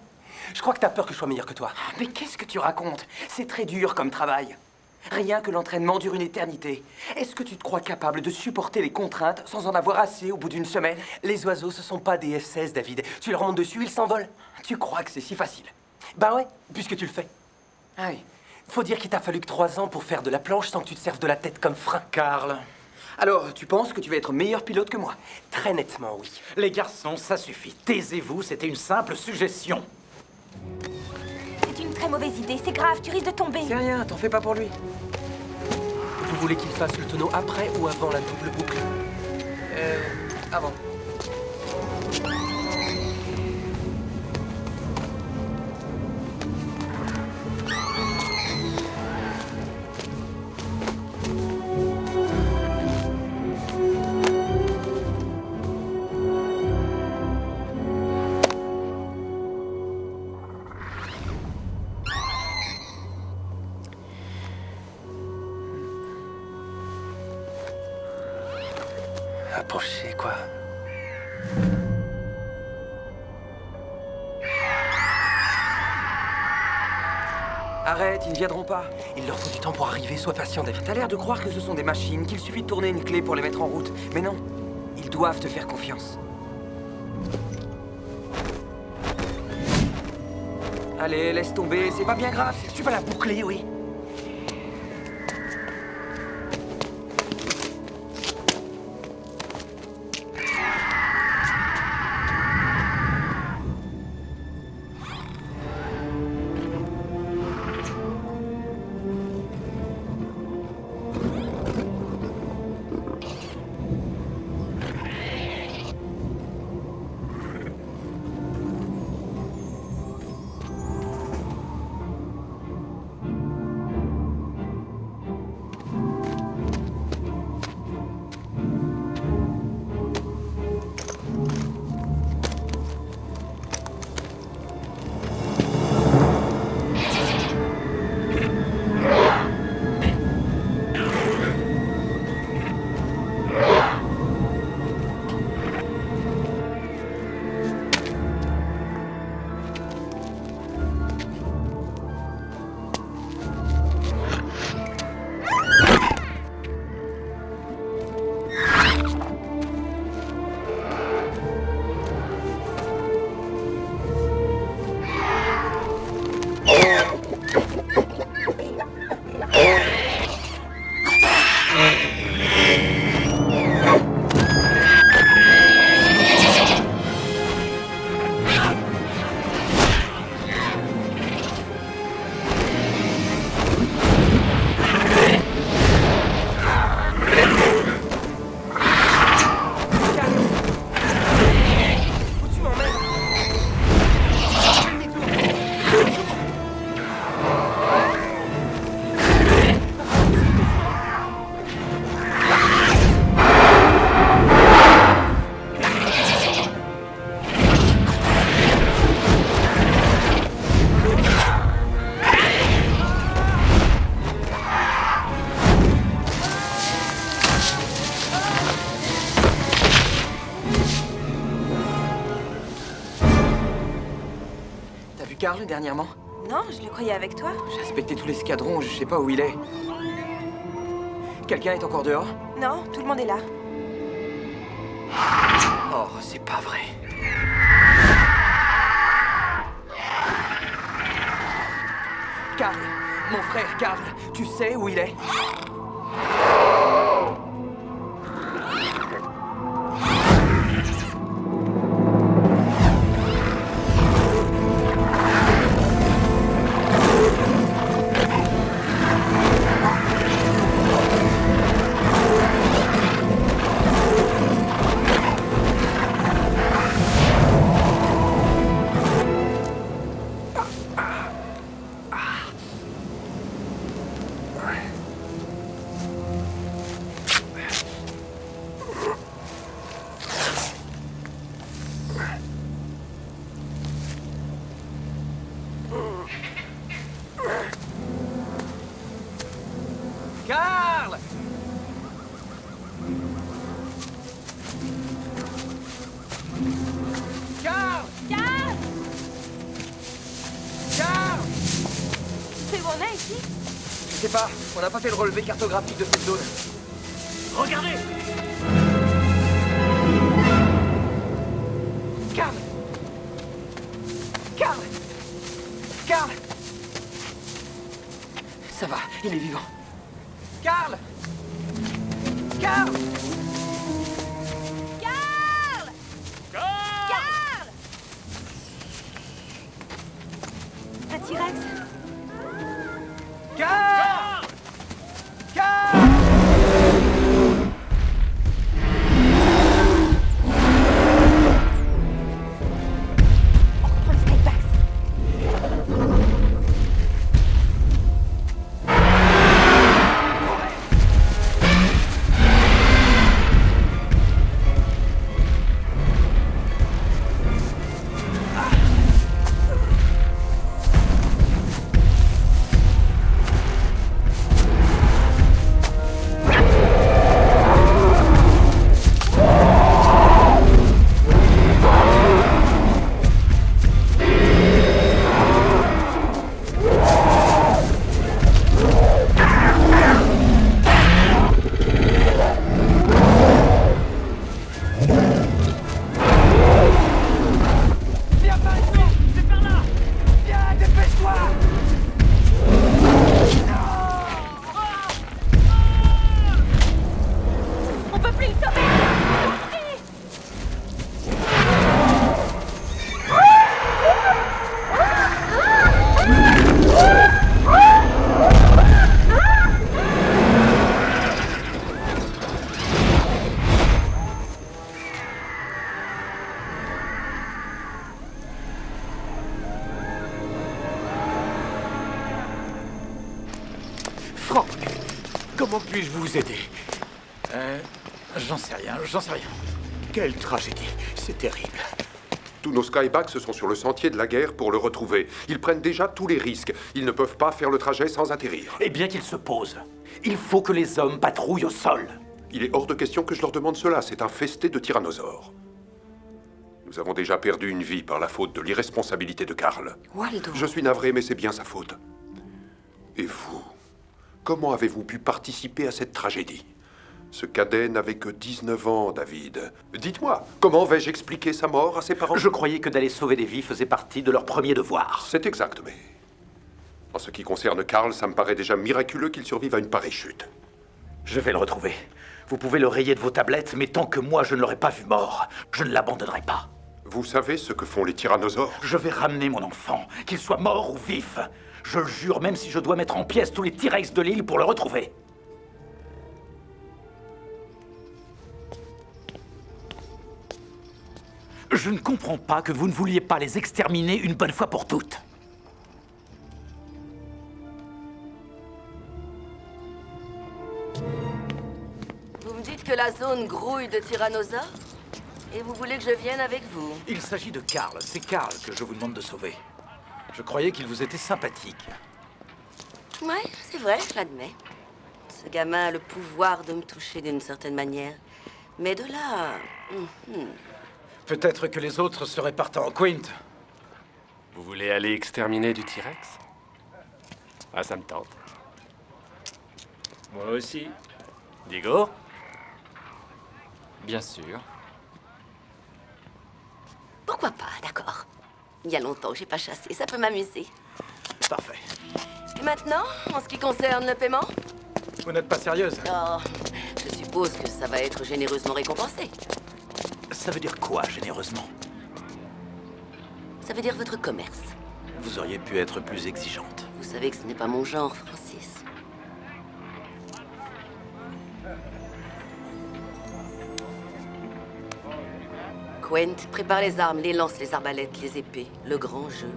Je crois que t'as peur que je sois meilleur que toi. Mais qu'est-ce que tu racontes? C'est très dur comme travail. Rien que l'entraînement dure une éternité. Est-ce que tu te crois capable de supporter les contraintes sans en avoir assez au bout d'une semaine? Les oiseaux, ce sont pas des F-16, David. Tu leur montes dessus, ils s'envolent. Tu crois que c'est si facile? Bah ouais, puisque tu le fais. Ah oui. Faut dire qu'il t'a fallu que 3 ans pour faire de la planche sans que tu te serves de la tête comme frein. Carl. Alors, tu penses que tu vas être meilleur pilote que moi? Très nettement, oui. Les garçons, ça suffit. Taisez-vous, c'était une simple suggestion. C'est une très mauvaise idée, c'est grave, tu risques de tomber. C'est rien, t'en fais pas pour lui. Vous voulez qu'il fasse le tonneau après ou avant la double boucle? Avant. Approchez, quoi. Arrête, ils ne viendront pas. Il leur faut du temps pour arriver, sois patient, David. T'as l'air de croire que ce sont des machines, qu'il suffit de tourner une clé pour les mettre en route. Mais non, ils doivent te faire confiance. Allez, laisse tomber, c'est pas bien grave. Tu vas la boucler, oui. Carl dernièrement? Non, je le croyais avec toi. J'ai inspecté tout l'escadron, je sais pas où il est. Quelqu'un est encore dehors? Non, tout le monde est là. Oh, c'est pas vrai. Carl, Mon frère Karl, tu sais où il est? Karl! Karl! Karl! Karl! C'est où on est ici? Je sais pas, on n'a pas fait le relevé cartographique de cette zone. Regardez! Karl! Karl! Karl! Ça va, il est vivant. Karl! Karl! Karl! Karl! Un T-Rex? Karl! Karl! On reprend le Skypax. Viens par ici! C'est par là! Viens, dépêche-toi! On peut plus le sauver! Franck, comment puis-je vous aider? J'en sais rien. Quelle tragédie. C'est terrible. Tous nos Skybacks sont sur le sentier de la guerre pour le retrouver. Ils prennent déjà tous les risques. Ils ne peuvent pas faire le trajet sans atterrir. Et bien qu'ils se posent, il faut que les hommes patrouillent au sol. Il est hors de question que je leur demande cela. C'est infesté de tyrannosaures. Nous avons déjà perdu une vie par la faute de l'irresponsabilité de Karl. Waldo. Je suis navré, mais c'est bien sa faute. Et vous? Comment avez-vous pu participer à cette tragédie? Ce cadet n'avait que 19 ans, David. Dites-moi, comment vais-je expliquer sa mort à ses parents? Je croyais que d'aller sauver des vies faisait partie de leur premier devoir. C'est exact, mais... En ce qui concerne Karl, ça me paraît déjà miraculeux qu'il survive à une pareille chute. Je vais le retrouver. Vous pouvez le rayer de vos tablettes, mais tant que moi je ne l'aurai pas vu mort, je ne l'abandonnerai pas. Vous savez ce que font les tyrannosaures? Je vais ramener mon enfant, qu'il soit mort ou vif. Je le jure, même si je dois mettre en pièces tous les T-Rex de l'île pour le retrouver. Je ne comprends pas que vous ne vouliez pas les exterminer une bonne fois pour toutes. Vous me dites que la zone grouille de tyrannosaures? Et vous voulez que je vienne avec vous? Il s'agit de Karl. C'est Karl que je vous demande de sauver. Je croyais qu'il vous était sympathique. Ouais, c'est vrai, je l'admets. Ce gamin a le pouvoir de me toucher d'une certaine manière. Mais de là... Peut-être que les autres seraient partants. Quint. Vous voulez aller exterminer du T-Rex? Ah, ça me tente. Moi aussi. Digo? Bien sûr. Pourquoi pas, d'accord. Il y a longtemps que j'ai pas chassé, ça peut m'amuser. Parfait. maintenant, en ce qui concerne le paiement? Vous n'êtes pas sérieuse? Oh, je suppose que ça va être généreusement récompensé. Ça veut dire quoi, généreusement? Ça veut dire votre commerce. Vous auriez pu être plus exigeante. Vous savez que ce n'est pas mon genre, Francis. Quent, prépare les armes, les lances, les arbalètes, les épées. Le grand jeu.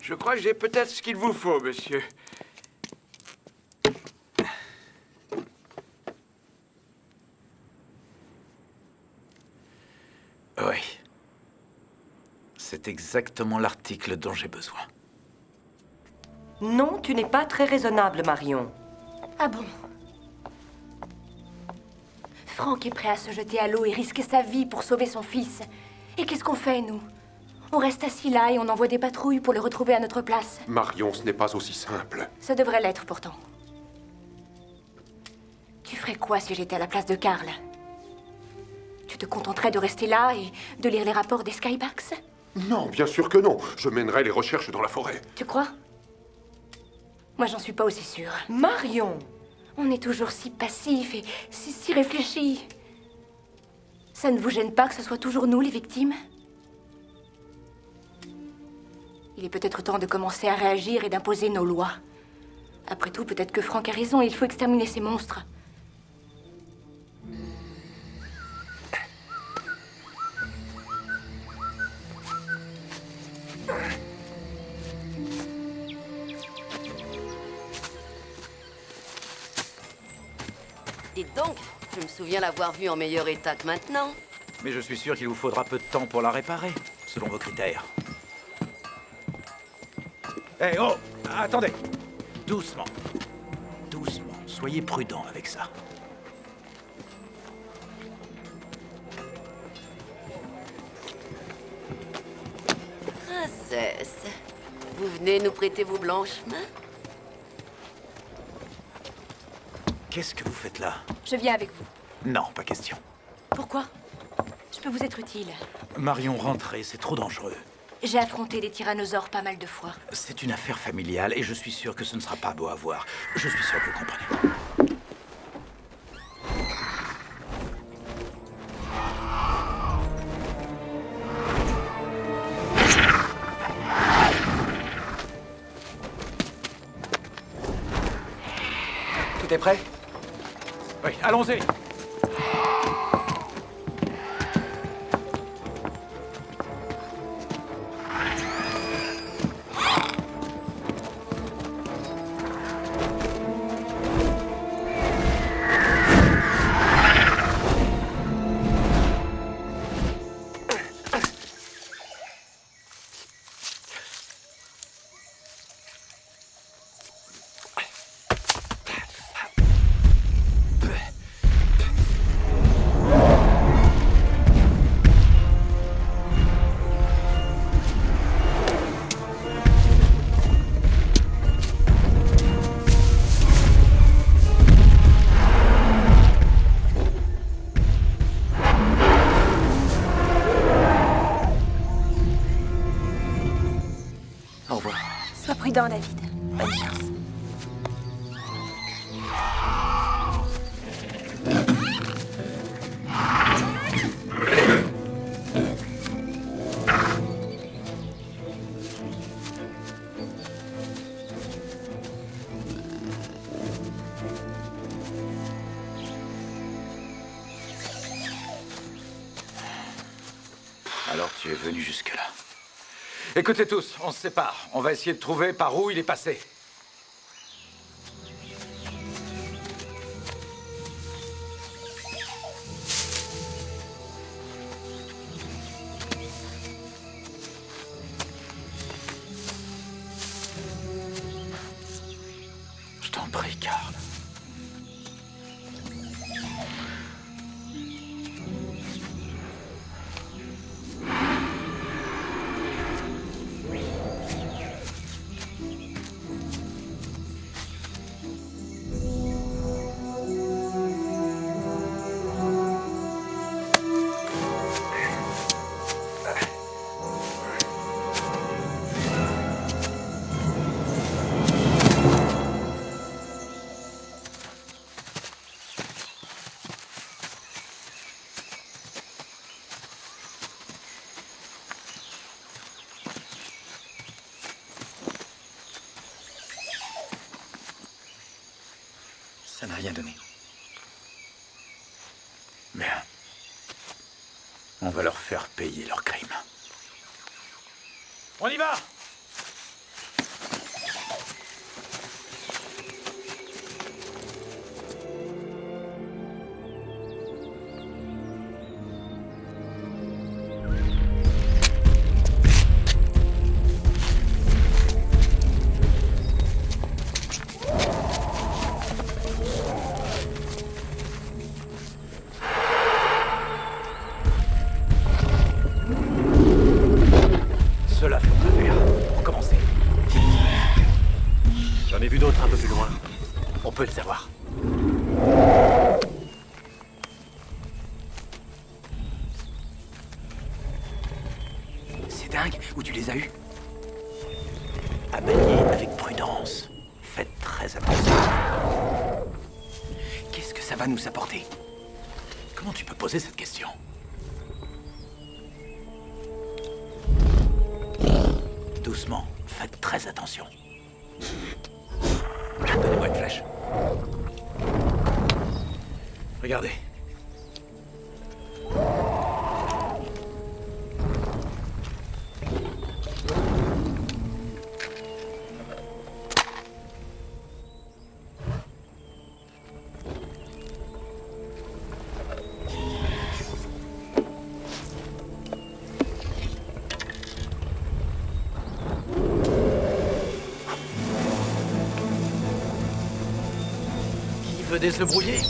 Je crois que j'ai peut-être ce qu'il vous faut, monsieur. Oui. C'est exactement l'article dont j'ai besoin. Non, tu n'es pas très raisonnable, Marion. Ah bon? Franck est prêt à se jeter à l'eau et risquer sa vie pour sauver son fils. Et qu'est-ce qu'on fait, nous? On reste assis là et on envoie des patrouilles pour le retrouver à notre place. Marion, ce n'est pas aussi simple. Ça devrait l'être pourtant. Tu ferais quoi si j'étais à la place de Karl? Tu te contenterais de rester là et de lire les rapports des Skybacks? Non, bien sûr que non. Je mènerai les recherches dans la forêt. Tu crois? Moi, j'en suis pas aussi sûre. Marion! On est toujours si passif et si réfléchi. Ça ne vous gêne pas que ce soit toujours nous, les victimes? Il est peut-être temps de commencer à réagir et d'imposer nos lois. Après tout, peut-être que Franck a raison, il faut exterminer ces monstres. Dites donc, je me souviens l'avoir vue en meilleur état que maintenant. Mais je suis sûr qu'il vous faudra peu de temps pour la réparer, selon vos critères. Eh oh! Attendez! Doucement. Doucement. Soyez prudent avec ça. Princesse, vous venez nous prêter vos blanches mains? Qu'est-ce que vous faites là? Je viens avec vous. Non, pas question. Pourquoi? Je peux vous être utile. Marion, rentrez, c'est trop dangereux. J'ai affronté des tyrannosaures pas mal de fois. C'est une affaire familiale et je suis sûr que ce ne sera pas beau à voir. Je suis sûr que vous comprenez. Tout est prêt? Oui, allons-y! Sois prudent, David. Bonne chance. Alors tu es venu jusque-là. Écoutez tous, on se sépare. On va essayer de trouver par où il est passé. Je t'en prie, Karl. Ça n'a rien donné. Bien. On va leur faire payer leurs crimes. On y va! Cela fait affaire, pour commencer. J'en ai vu d'autres un peu plus loin. On peut le savoir. C'est dingue, où tu les as eus? À manier avec prudence. Faites très attention. Qu'est-ce que ça va nous apporter? Comment tu peux poser cette question? Doucement, faites très attention. Donnez-moi une flèche. Regardez. Qui veut des œufs brouillés?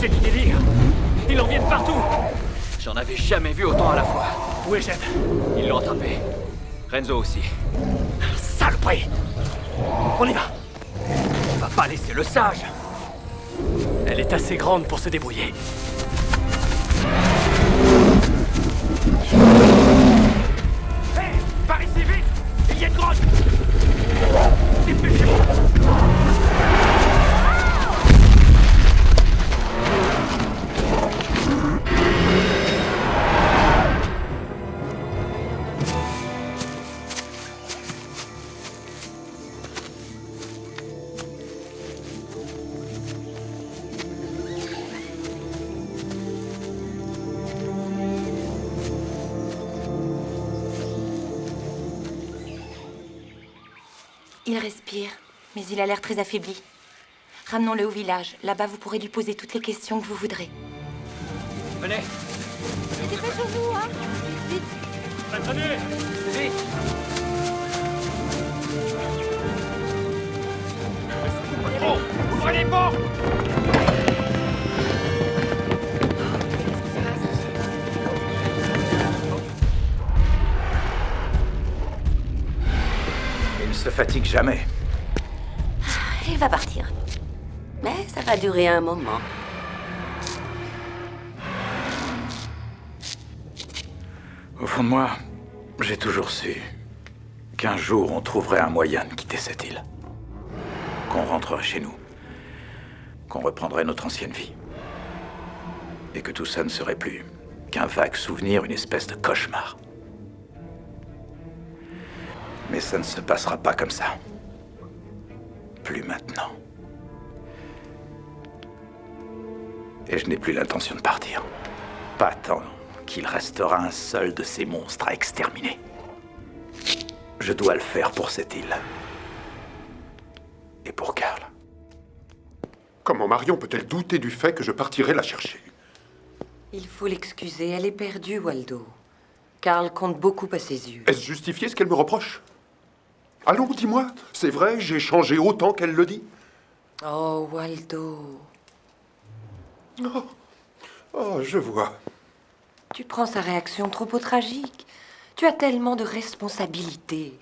C'est du délire. Ils en viennent partout. J'en avais jamais vu autant à la fois. Où est Jed? Ils l'ont attrapé. Renzo aussi. Saloperie! On y va. On va pas laisser le sage. Elle est assez grande pour se débrouiller. Hé! Par ici, vite! Il y a une grotte! Dépêchez-vous! Il respire, mais il a l'air très affaibli. Ramenons-le au village. Là-bas, vous pourrez lui poser toutes les questions que vous voudrez. Venez! Dépêchons-nous, hein! Vite! Attendez! Vite! Oh! Ouvrez les portes! Il ne se fatigue jamais. Il va partir. Mais ça va durer un moment. Au fond de moi, j'ai toujours su qu'un jour on trouverait un moyen de quitter cette île. Qu'on rentrerait chez nous. Qu'on reprendrait notre ancienne vie. Et que tout ça ne serait plus qu'un vague souvenir, une espèce de cauchemar. Mais ça ne se passera pas comme ça. Plus maintenant. Et je n'ai plus l'intention de partir. Pas tant qu'il restera un seul de ces monstres à exterminer. Je dois le faire pour cette île. Et pour Carl. Comment Marion peut-elle douter du fait que je partirai la chercher? Il faut l'excuser, elle est perdue, Waldo. Carl compte beaucoup à ses yeux. Est-ce justifié ce qu'elle me reproche? Allons, dis-moi, c'est vrai, j'ai changé autant qu'elle le dit? Oh, Waldo. Oh, je vois. Tu prends sa réaction trop au tragique. Tu as tellement de responsabilités.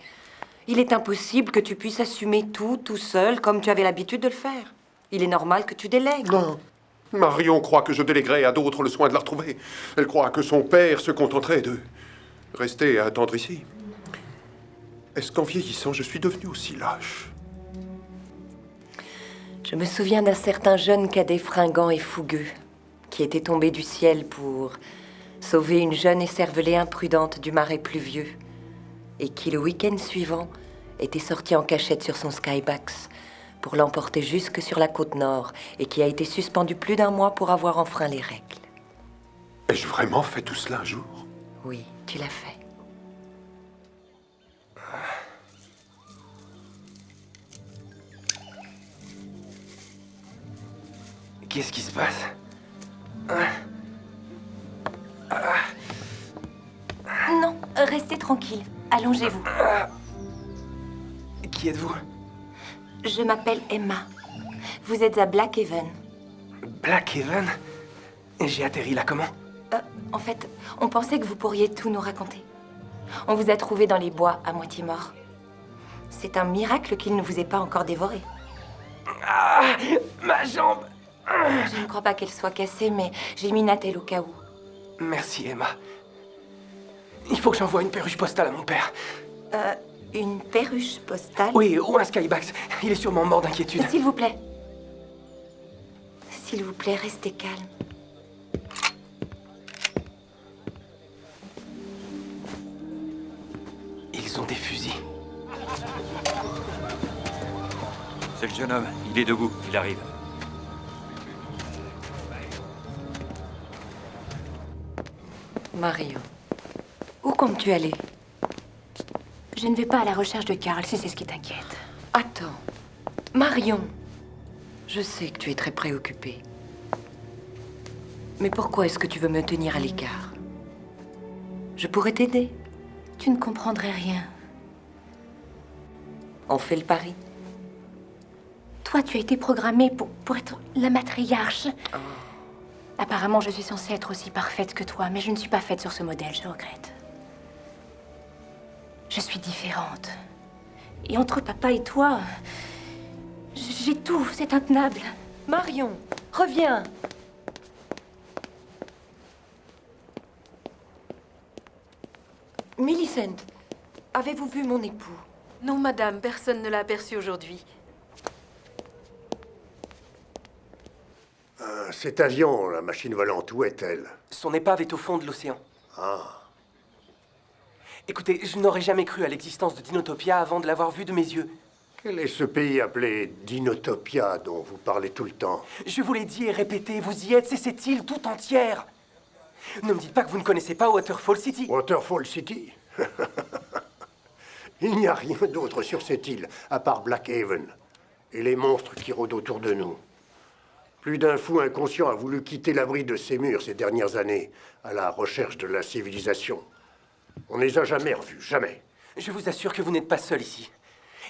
Il est impossible que tu puisses assumer tout seul, comme tu avais l'habitude de le faire. Il est normal que tu délègues. Non. Marion croit que je déléguerai à d'autres le soin de la retrouver. Elle croit que son père se contenterait de rester et attendre ici. Est-ce qu'en vieillissant, je suis devenu aussi lâche? Je me souviens d'un certain jeune cadet fringant et fougueux qui était tombé du ciel pour sauver une jeune écervelée imprudente du marais pluvieux et qui, le week-end suivant, était sorti en cachette sur son Skybax pour l'emporter jusque sur la côte nord et qui a été suspendu plus d'1 mois pour avoir enfreint les règles. Ai-je vraiment fait tout cela un jour? Oui, tu l'as fait. Qu'est-ce qui se passe? Non, restez tranquille. Allongez-vous. Qui êtes-vous? Je m'appelle Emma. Vous êtes à Blackhaven. Blackhaven? J'ai atterri là comment? En fait, on pensait que vous pourriez tout nous raconter. On vous a trouvé dans les bois, à moitié mort. C'est un miracle qu'il ne vous ait pas encore dévoré. Ah, ma jambe! Je ne crois pas qu'elle soit cassée, mais j'ai mis une attelle au cas où. Merci, Emma. Il faut que j'envoie une perruche postale à mon père. Une perruche postale? Oui, ou un Skybax. Il est sûrement mort d'inquiétude. S'il vous plaît. S'il vous plaît, restez calme. Ils ont des fusils. C'est le jeune homme. Il est debout. Il arrive. Marion, où comptes-tu aller? Je ne vais pas à la recherche de Carl, si c'est ce qui t'inquiète. Attends. Marion, je sais que tu es très préoccupée. Mais pourquoi est-ce que tu veux me tenir à l'écart? Je pourrais t'aider. Tu ne comprendrais rien. On fait le pari. Toi, tu as été programmée pour être la matriarche. Apparemment, je suis censée être aussi parfaite que toi, mais je ne suis pas faite sur ce modèle, je regrette. Je suis différente. Et entre papa et toi, j'ai tout, c'est intenable. Marion, reviens. Millicent, avez-vous vu mon époux? Non, madame, personne ne l'a aperçu aujourd'hui. Cet avion, la machine volante, où est-elle? Son épave est au fond de l'océan. Ah. Écoutez, je n'aurais jamais cru à l'existence de Dinotopia avant de l'avoir vue de mes yeux. Quel est ce pays appelé Dinotopia dont vous parlez tout le temps? Je vous l'ai dit et répété, vous y êtes, c'est cette île tout entière. Ne me dites pas que vous ne connaissez pas Waterfall City. Waterfall City? Il n'y a rien d'autre sur cette île, à part Blackhaven et les monstres qui rôdent autour de nous. Plus d'un fou inconscient a voulu quitter l'abri de ces murs ces dernières années, à la recherche de la civilisation. On ne les a jamais revus, jamais. Je vous assure que vous n'êtes pas seul ici.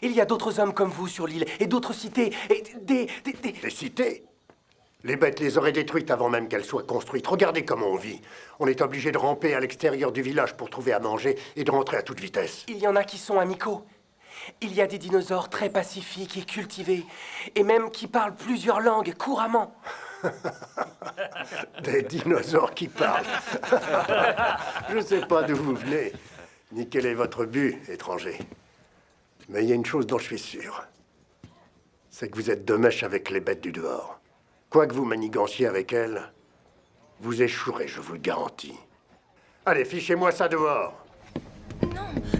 Il y a d'autres hommes comme vous sur l'île, et d'autres cités, et des... Des cités? Les bêtes les auraient détruites avant même qu'elles soient construites. Regardez comment on vit. On est obligé de ramper à l'extérieur du village pour trouver à manger et de rentrer à toute vitesse. Il y en a qui sont amicaux. Il y a des dinosaures très pacifiques et cultivés, et même qui parlent plusieurs langues couramment. Des dinosaures qui parlent. Je ne sais pas d'où vous venez, ni quel est votre but, étranger. Mais il y a une chose dont je suis sûr. C'est que vous êtes de mèche avec les bêtes du dehors. Quoi que vous maniganciez avec elles, vous échouerez, je vous le garantis. Allez, fichez-moi ça dehors.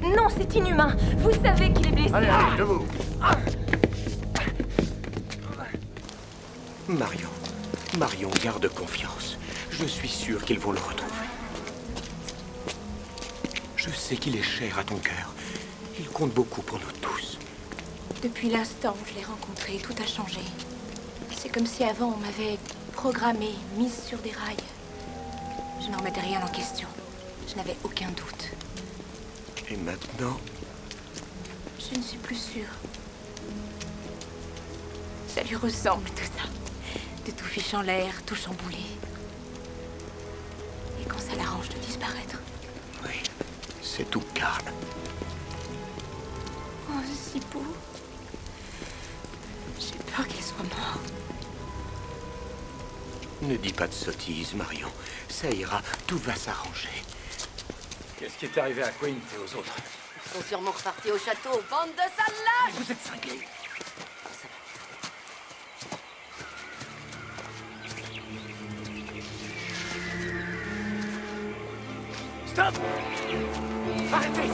Non, c'est inhumain. Vous savez qu'il est blessé. Allez, debout. Marion, garde confiance. Je suis sûr qu'ils vont le retrouver. Je sais qu'il est cher à ton cœur. Il compte beaucoup pour nous tous. Depuis l'instant où je l'ai rencontré, tout a changé. C'est comme si avant on m'avait programmée, mise sur des rails. Je ne remettais rien en question. Je n'avais aucun doute. Et maintenant, Je ne suis plus sûre. Ça lui ressemble, tout ça. De tout fiche en l'air, tout chamboulé. Et quand ça l'arrange de disparaître. Oui, c'est tout, Carl. Oh, si beau. J'ai peur qu'il soit mort. Ne dis pas de sottises, Marion. Ça ira, tout va s'arranger. Qu'est-ce qui est arrivé à Quint et aux autres? Ils sont sûrement repartis au château. Bande de salades! Vous êtes cinglés. Stop! Arrêtez!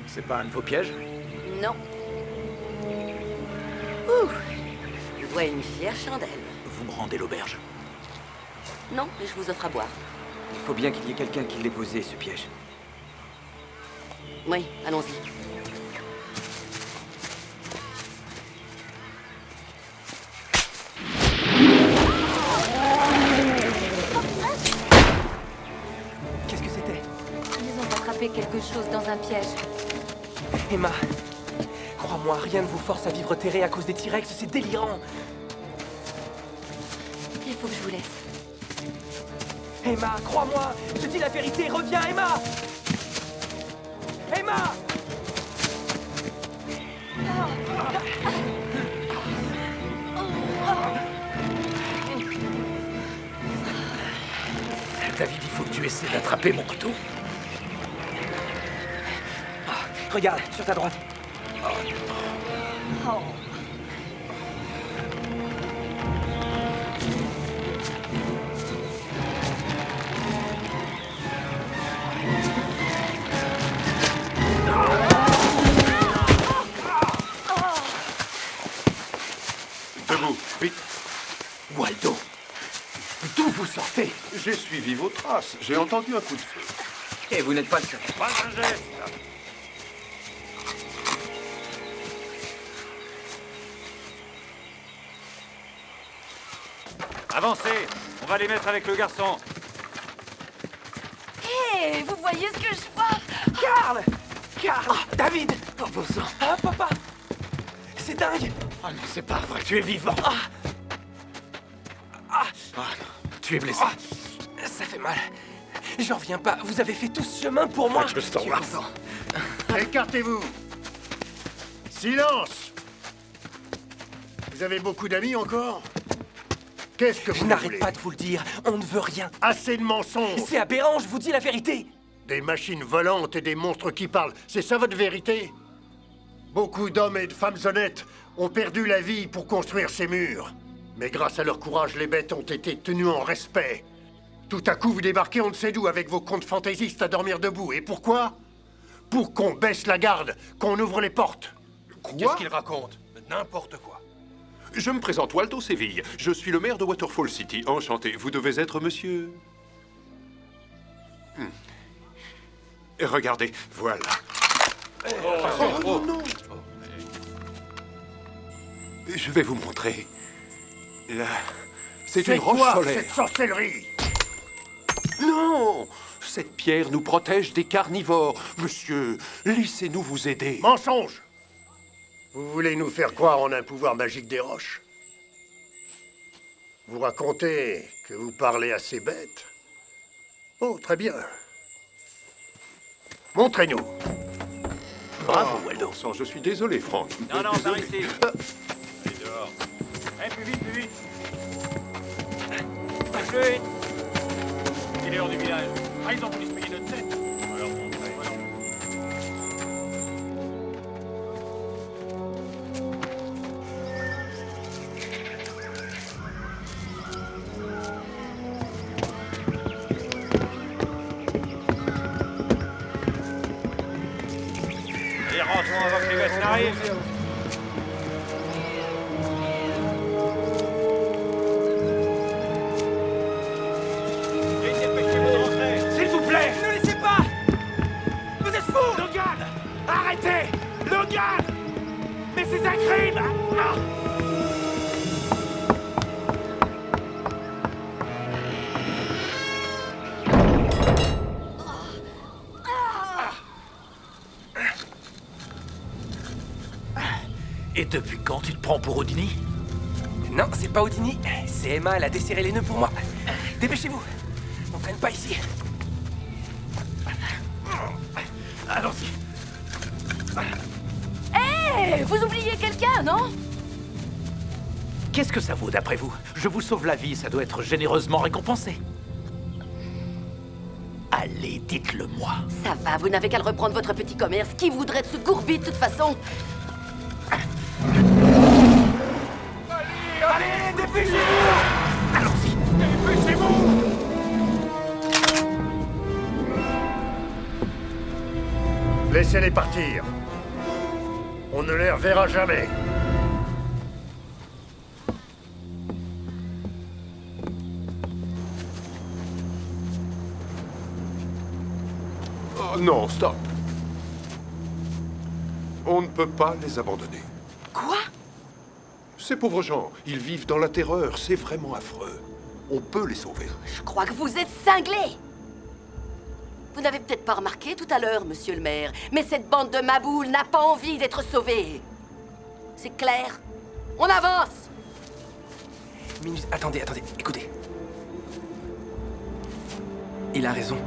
C'est pas un de vos pièges? Non. Ouh! Je vois une fière chandelle. Vous me rendez l'auberge. Non, mais je vous offre à boire. Il faut bien qu'il y ait quelqu'un qui l'ait posé, ce piège. Oui, allons-y. Qu'est-ce que c'était? Ils ont attrapé quelque chose dans un piège. Emma, crois-moi, rien ne vous force à vivre terré à cause des T-Rex, c'est délirant. Il faut que je vous laisse. Emma, crois-moi, je te dis la vérité, reviens, Emma! Emma! David, il faut que tu essaies d'attraper mon couteau. Regarde, sur ta droite. Oh. Debout, vite. Waldo, d'où vous sortez? J'ai suivi vos traces. J'ai entendu un coup de feu. Et vous n'êtes pas le seul. Pas un geste. Avancez. On va les mettre avec le garçon. Hé, vous voyez ce que je vois? Carl! Carl! David! Oh, bon sang. Ah, papa! C'est dingue! Oh non, c'est pas vrai, tu es vivant. Ah, Tu es blessé. ça fait mal. J'en reviens pas. Vous avez fait tout ce chemin pour moi. Je t'en remercie. Écartez-vous. Silence. Vous avez beaucoup d'amis encore? Qu'est-ce que Je vous n'arrête voulez? pas de vous le dire. On ne veut rien. Assez de mensonges. C'est aberrant, je vous dis la vérité. Des machines volantes et des monstres qui parlent. C'est ça votre vérité? Beaucoup d'hommes et de femmes honnêtes ont perdu la vie pour construire ces murs. Mais grâce à leur courage, les bêtes ont été tenues en respect. Tout à coup, vous débarquez on ne sait d'où avec vos contes fantaisistes à dormir debout. Et pourquoi? Pour qu'on baisse la garde, qu'on ouvre les portes. Quoi? qu'il raconte? N'importe quoi. Je me présente Waldo Séville. Je suis le maire de Waterfall City. Enchanté. Vous devez être monsieur... Regardez, voilà. Oh, non. Je vais vous montrer. Là, c'est une roche quoi, solaire. cette sorcellerie? Non! Cette pierre nous protège des carnivores. Monsieur, laissez-nous vous aider. Mensonge! Vous voulez nous faire croire en un pouvoir magique des roches? Vous racontez que vous parlez à ces bêtes? Oh, très bien. Montrez-nous. Bravo, Waldo. Je suis désolé, Franck. Non, par Désolé. ici. Allez, dehors. Allez, plus vite, plus vite. Plus vite. Il est hors du village. Ah, ils ont voulu se payer notre tête. On va leur montrer. Allez, rentrons avant que les gosses n'arrivent. S'il vous plaît, ne laissez pas. Vous êtes fous. Logan! Arrêtez! Logan! un crime. Et depuis quand tu te prends pour Houdini? Non, c'est pas Houdini. C'est Emma, elle a desserré les nœuds pour moi. Dépêchez-vous. On traîne pas ici. Allons-y. Hé, vous oubliez quelqu'un, non? Qu'est-ce que ça vaut d'après vous? Je vous sauve la vie, ça doit être généreusement récompensé. Allez, dites-le moi. Ça va, vous n'avez qu'à le reprendre votre petit commerce. Qui voudrait de ce gourbi de toute façon? Allez, dépêchez-vous! Allons-y. Dépêchez-vous! Laissez-les partir. On ne les reverra jamais. Oh non, stop. On ne peut pas les abandonner. Quoi? Ces pauvres gens, ils vivent dans la terreur, c'est vraiment affreux. On peut les sauver. Je crois que vous êtes cinglé. Vous n'avez peut-être pas remarqué tout à l'heure, monsieur le maire, mais cette bande de maboules n'a pas envie d'être sauvée. C'est clair? On avance! Minus, attendez, écoutez. Il a raison.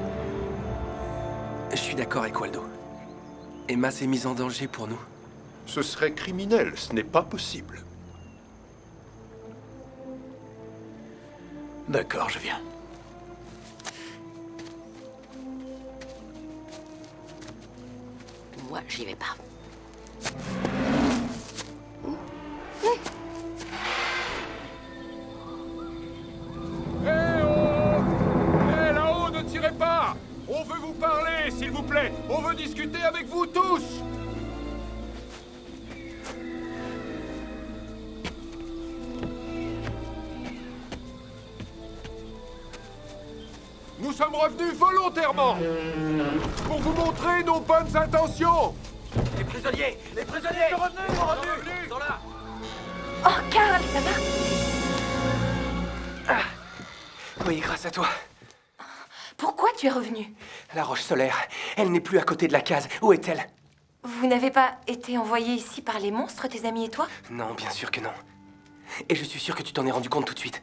Je suis d'accord avec Waldo. Emma s'est mise en danger pour nous. Ce serait criminel, ce n'est pas possible. D'accord, je viens. Moi, j'y vais pas. Hé là-haut, ne tirez pas! On veut vous parler, s'il vous plaît! On veut discuter avec vous tous! Nous sommes revenus volontairement pour vous montrer nos bonnes intentions. Les prisonniers sont revenus, Ils sont là. Oh, Karl, ça va? Oui, grâce à toi. Pourquoi tu es revenu? La roche solaire, elle n'est plus à côté de la case. Où est-elle? Vous n'avez pas été envoyé ici par les monstres, tes amis et toi? Non, bien sûr que non. Et je suis sûr que tu t'en es rendu compte tout de suite.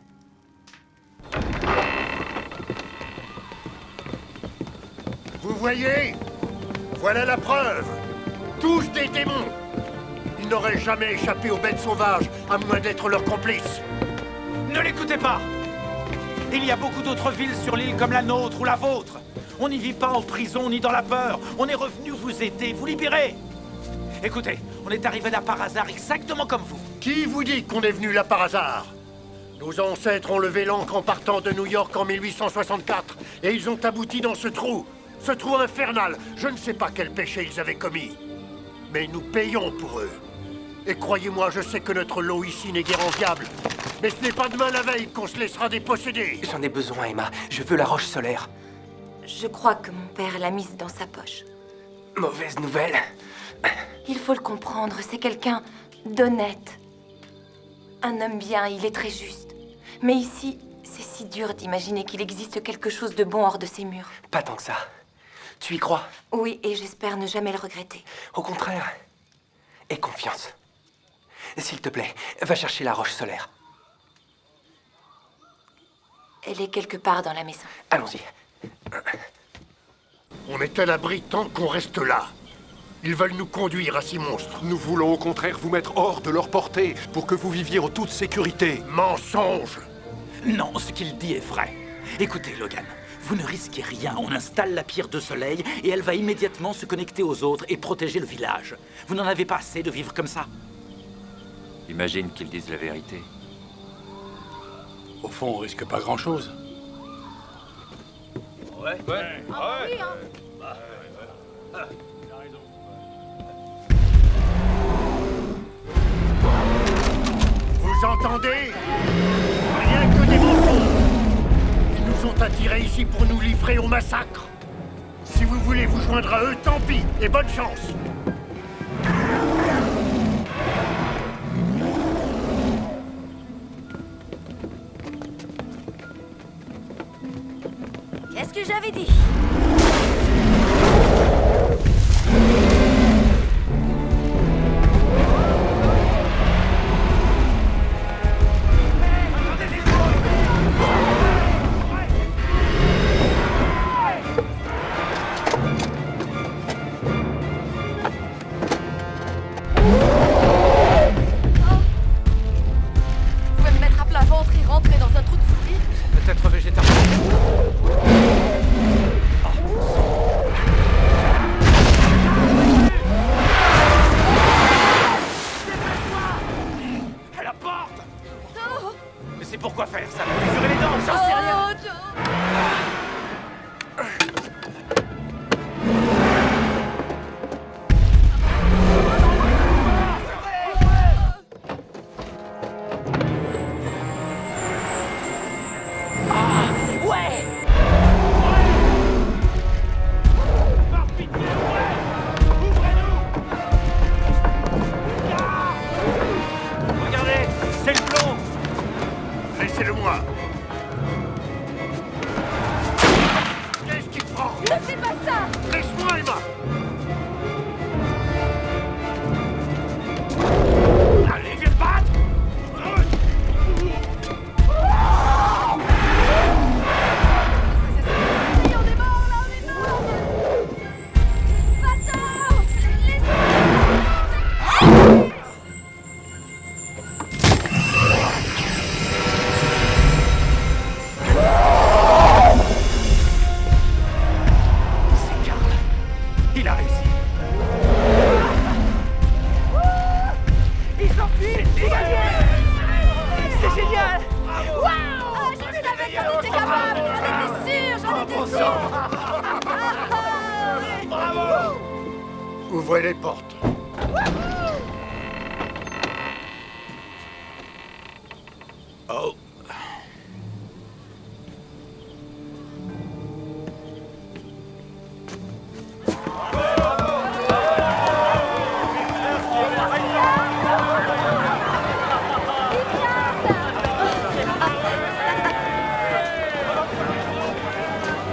Vous voyez? Voilà la preuve. Tous des démons. Ils n'auraient jamais échappé aux bêtes sauvages, à moins d'être leurs complices. Ne l'écoutez pas! Il y a beaucoup d'autres villes sur l'île comme la nôtre ou la vôtre. On n'y vit pas en prison ni dans la peur. On est revenu vous aider, vous libérer. Écoutez, on est arrivé là par hasard, exactement comme vous. Qui vous dit qu'on est venu là par hasard? Nos ancêtres ont levé l'ancre en partant de New York en 1864, et ils ont abouti dans ce trou infernal. Je ne sais pas quel péché ils avaient commis, mais nous payons pour eux. Et croyez-moi, je sais que notre lot ici n'est guère enviable, mais ce n'est pas demain la veille qu'on se laissera déposséder. J'en ai besoin, Emma. Je veux la roche solaire. Je crois que mon père l'a mise dans sa poche. Mauvaise nouvelle. Il faut le comprendre, c'est quelqu'un d'honnête. Un homme bien, il est très juste. Mais ici, c'est si dur d'imaginer qu'il existe quelque chose de bon hors de ces murs. Pas tant que ça. Tu y crois? Oui, et j'espère ne jamais le regretter. Au contraire. Aie confiance. S'il te plaît, va chercher la roche solaire. Elle est quelque part dans la maison. Allons-y. On est à l'abri tant qu'on reste là. Ils veulent nous conduire à ces monstres. Nous voulons au contraire vous mettre hors de leur portée pour que vous viviez en toute sécurité. Mensonge! Non, ce qu'il dit est vrai. Écoutez, Logan, vous ne risquez rien. On installe la pierre de soleil et elle va immédiatement se connecter aux autres et protéger le village. Vous n'en avez pas assez de vivre comme ça? Imagine qu'ils disent la vérité. Au fond, on risque pas grand-chose. Ouais. Oui, hein. Vous entendez? Rien que des mensonges. Ils nous ont attirés ici pour nous livrer au massacre. Si vous voulez vous joindre à eux, tant pis, et bonne chance. Qu'est-ce que j'avais dit? Vous pouvez me mettre à plat ventre et rentrer dans un trou de souris? Peut-être végétarien. À la porte! Mais c'est pourquoi faire ça? Pour mesurer les dents, j'en sais rien! Regardez, c'est le plomb! Laissez-le-moi. Qu'est-ce qui te prend? Ne fais pas ça! Laisse-moi, Emma. Allez, viens te battre! On est mort, là, on est mort! Va-t'en! C'est Karl. Il a réussi. Ils s'enfuient! C'est génial! Waouh! Je savais qu'on était capable! J'en étais sûre! Bravo! Ouvrez les portes. Oh.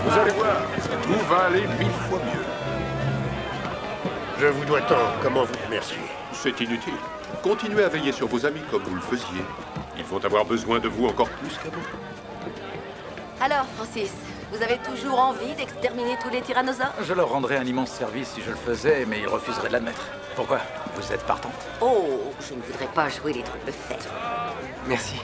Vous allez voir, tout va aller 1000 fois mieux. Je vous dois tant. Comment vous remercier? C'est inutile. Continuez à veiller sur vos amis comme vous le faisiez. Ils vont avoir besoin de vous encore plus qu'avant. Alors, Francis, vous avez toujours envie d'exterminer tous les tyrannosaures? Je leur rendrais un immense service si je le faisais, mais ils refuseraient de l'admettre. Pourquoi? Vous êtes partante? Oh, je ne voudrais pas jouer les trucs de fête. Merci.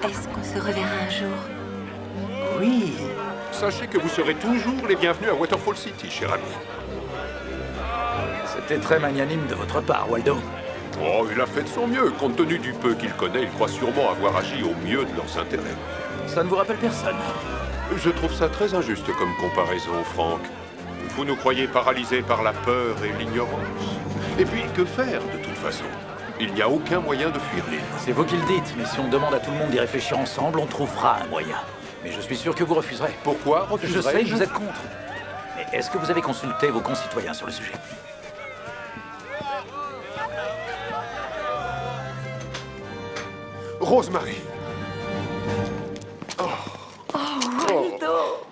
Est-ce qu'on se reverra un jour? Oui. Sachez que vous serez toujours les bienvenus à Waterfall City, cher ami. C'était très magnanime de votre part, Waldo. Oh, il a fait de son mieux. Compte tenu du peu qu'il connaît, il croit sûrement avoir agi au mieux de leurs intérêts. Ça ne vous rappelle personne? Je trouve ça très injuste comme comparaison, Frank. Vous nous croyez paralysés par la peur et l'ignorance. Et puis, que faire, de toute façon? Il n'y a aucun moyen de fuir l'île. C'est vous qui le dites, mais si on demande à tout le monde d'y réfléchir ensemble, on trouvera un moyen. Mais je suis sûr que vous refuserez. Pourquoi refuserez-je? Je sais que vous êtes contre. Mais est-ce que vous avez consulté vos concitoyens sur le sujet? Rosemary. Waldo!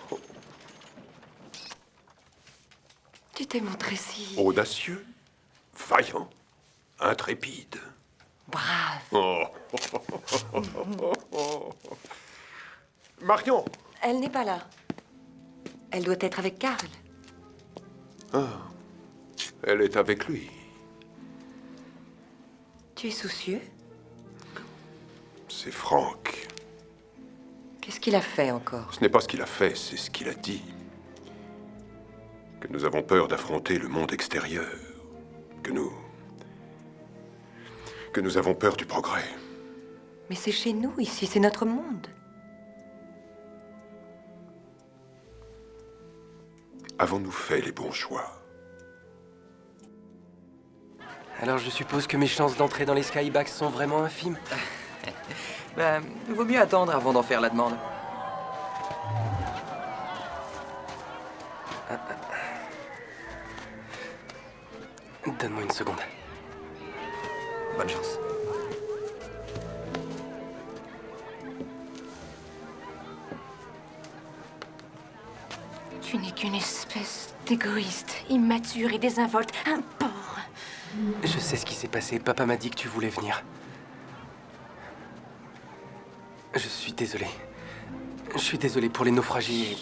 Tu t'es montré si... Audacieux, vaillant, intrépide. brave. Oh. Marion! Elle n'est pas là. Elle doit être avec Karl. Ah, elle est avec lui. Tu es soucieux? C'est Frank. Qu'est-ce qu'il a fait encore? Ce n'est pas ce qu'il a fait, c'est ce qu'il a dit. Que nous avons peur d'affronter le monde extérieur. Que nous avons peur du progrès. Mais c'est chez nous, ici, c'est notre monde. Avons-nous fait les bons choix? Alors je suppose que mes chances d'entrer dans les Skybacks sont vraiment infimes. Ben, vaut mieux attendre avant d'en faire la demande. Donne-moi une seconde. Bonne chance. Tu n'es qu'une espèce d'égoïste, immature et désinvolte, un porc. Je sais ce qui s'est passé. Papa m'a dit que tu voulais venir. Je suis désolé. Je suis désolé pour les naufragés.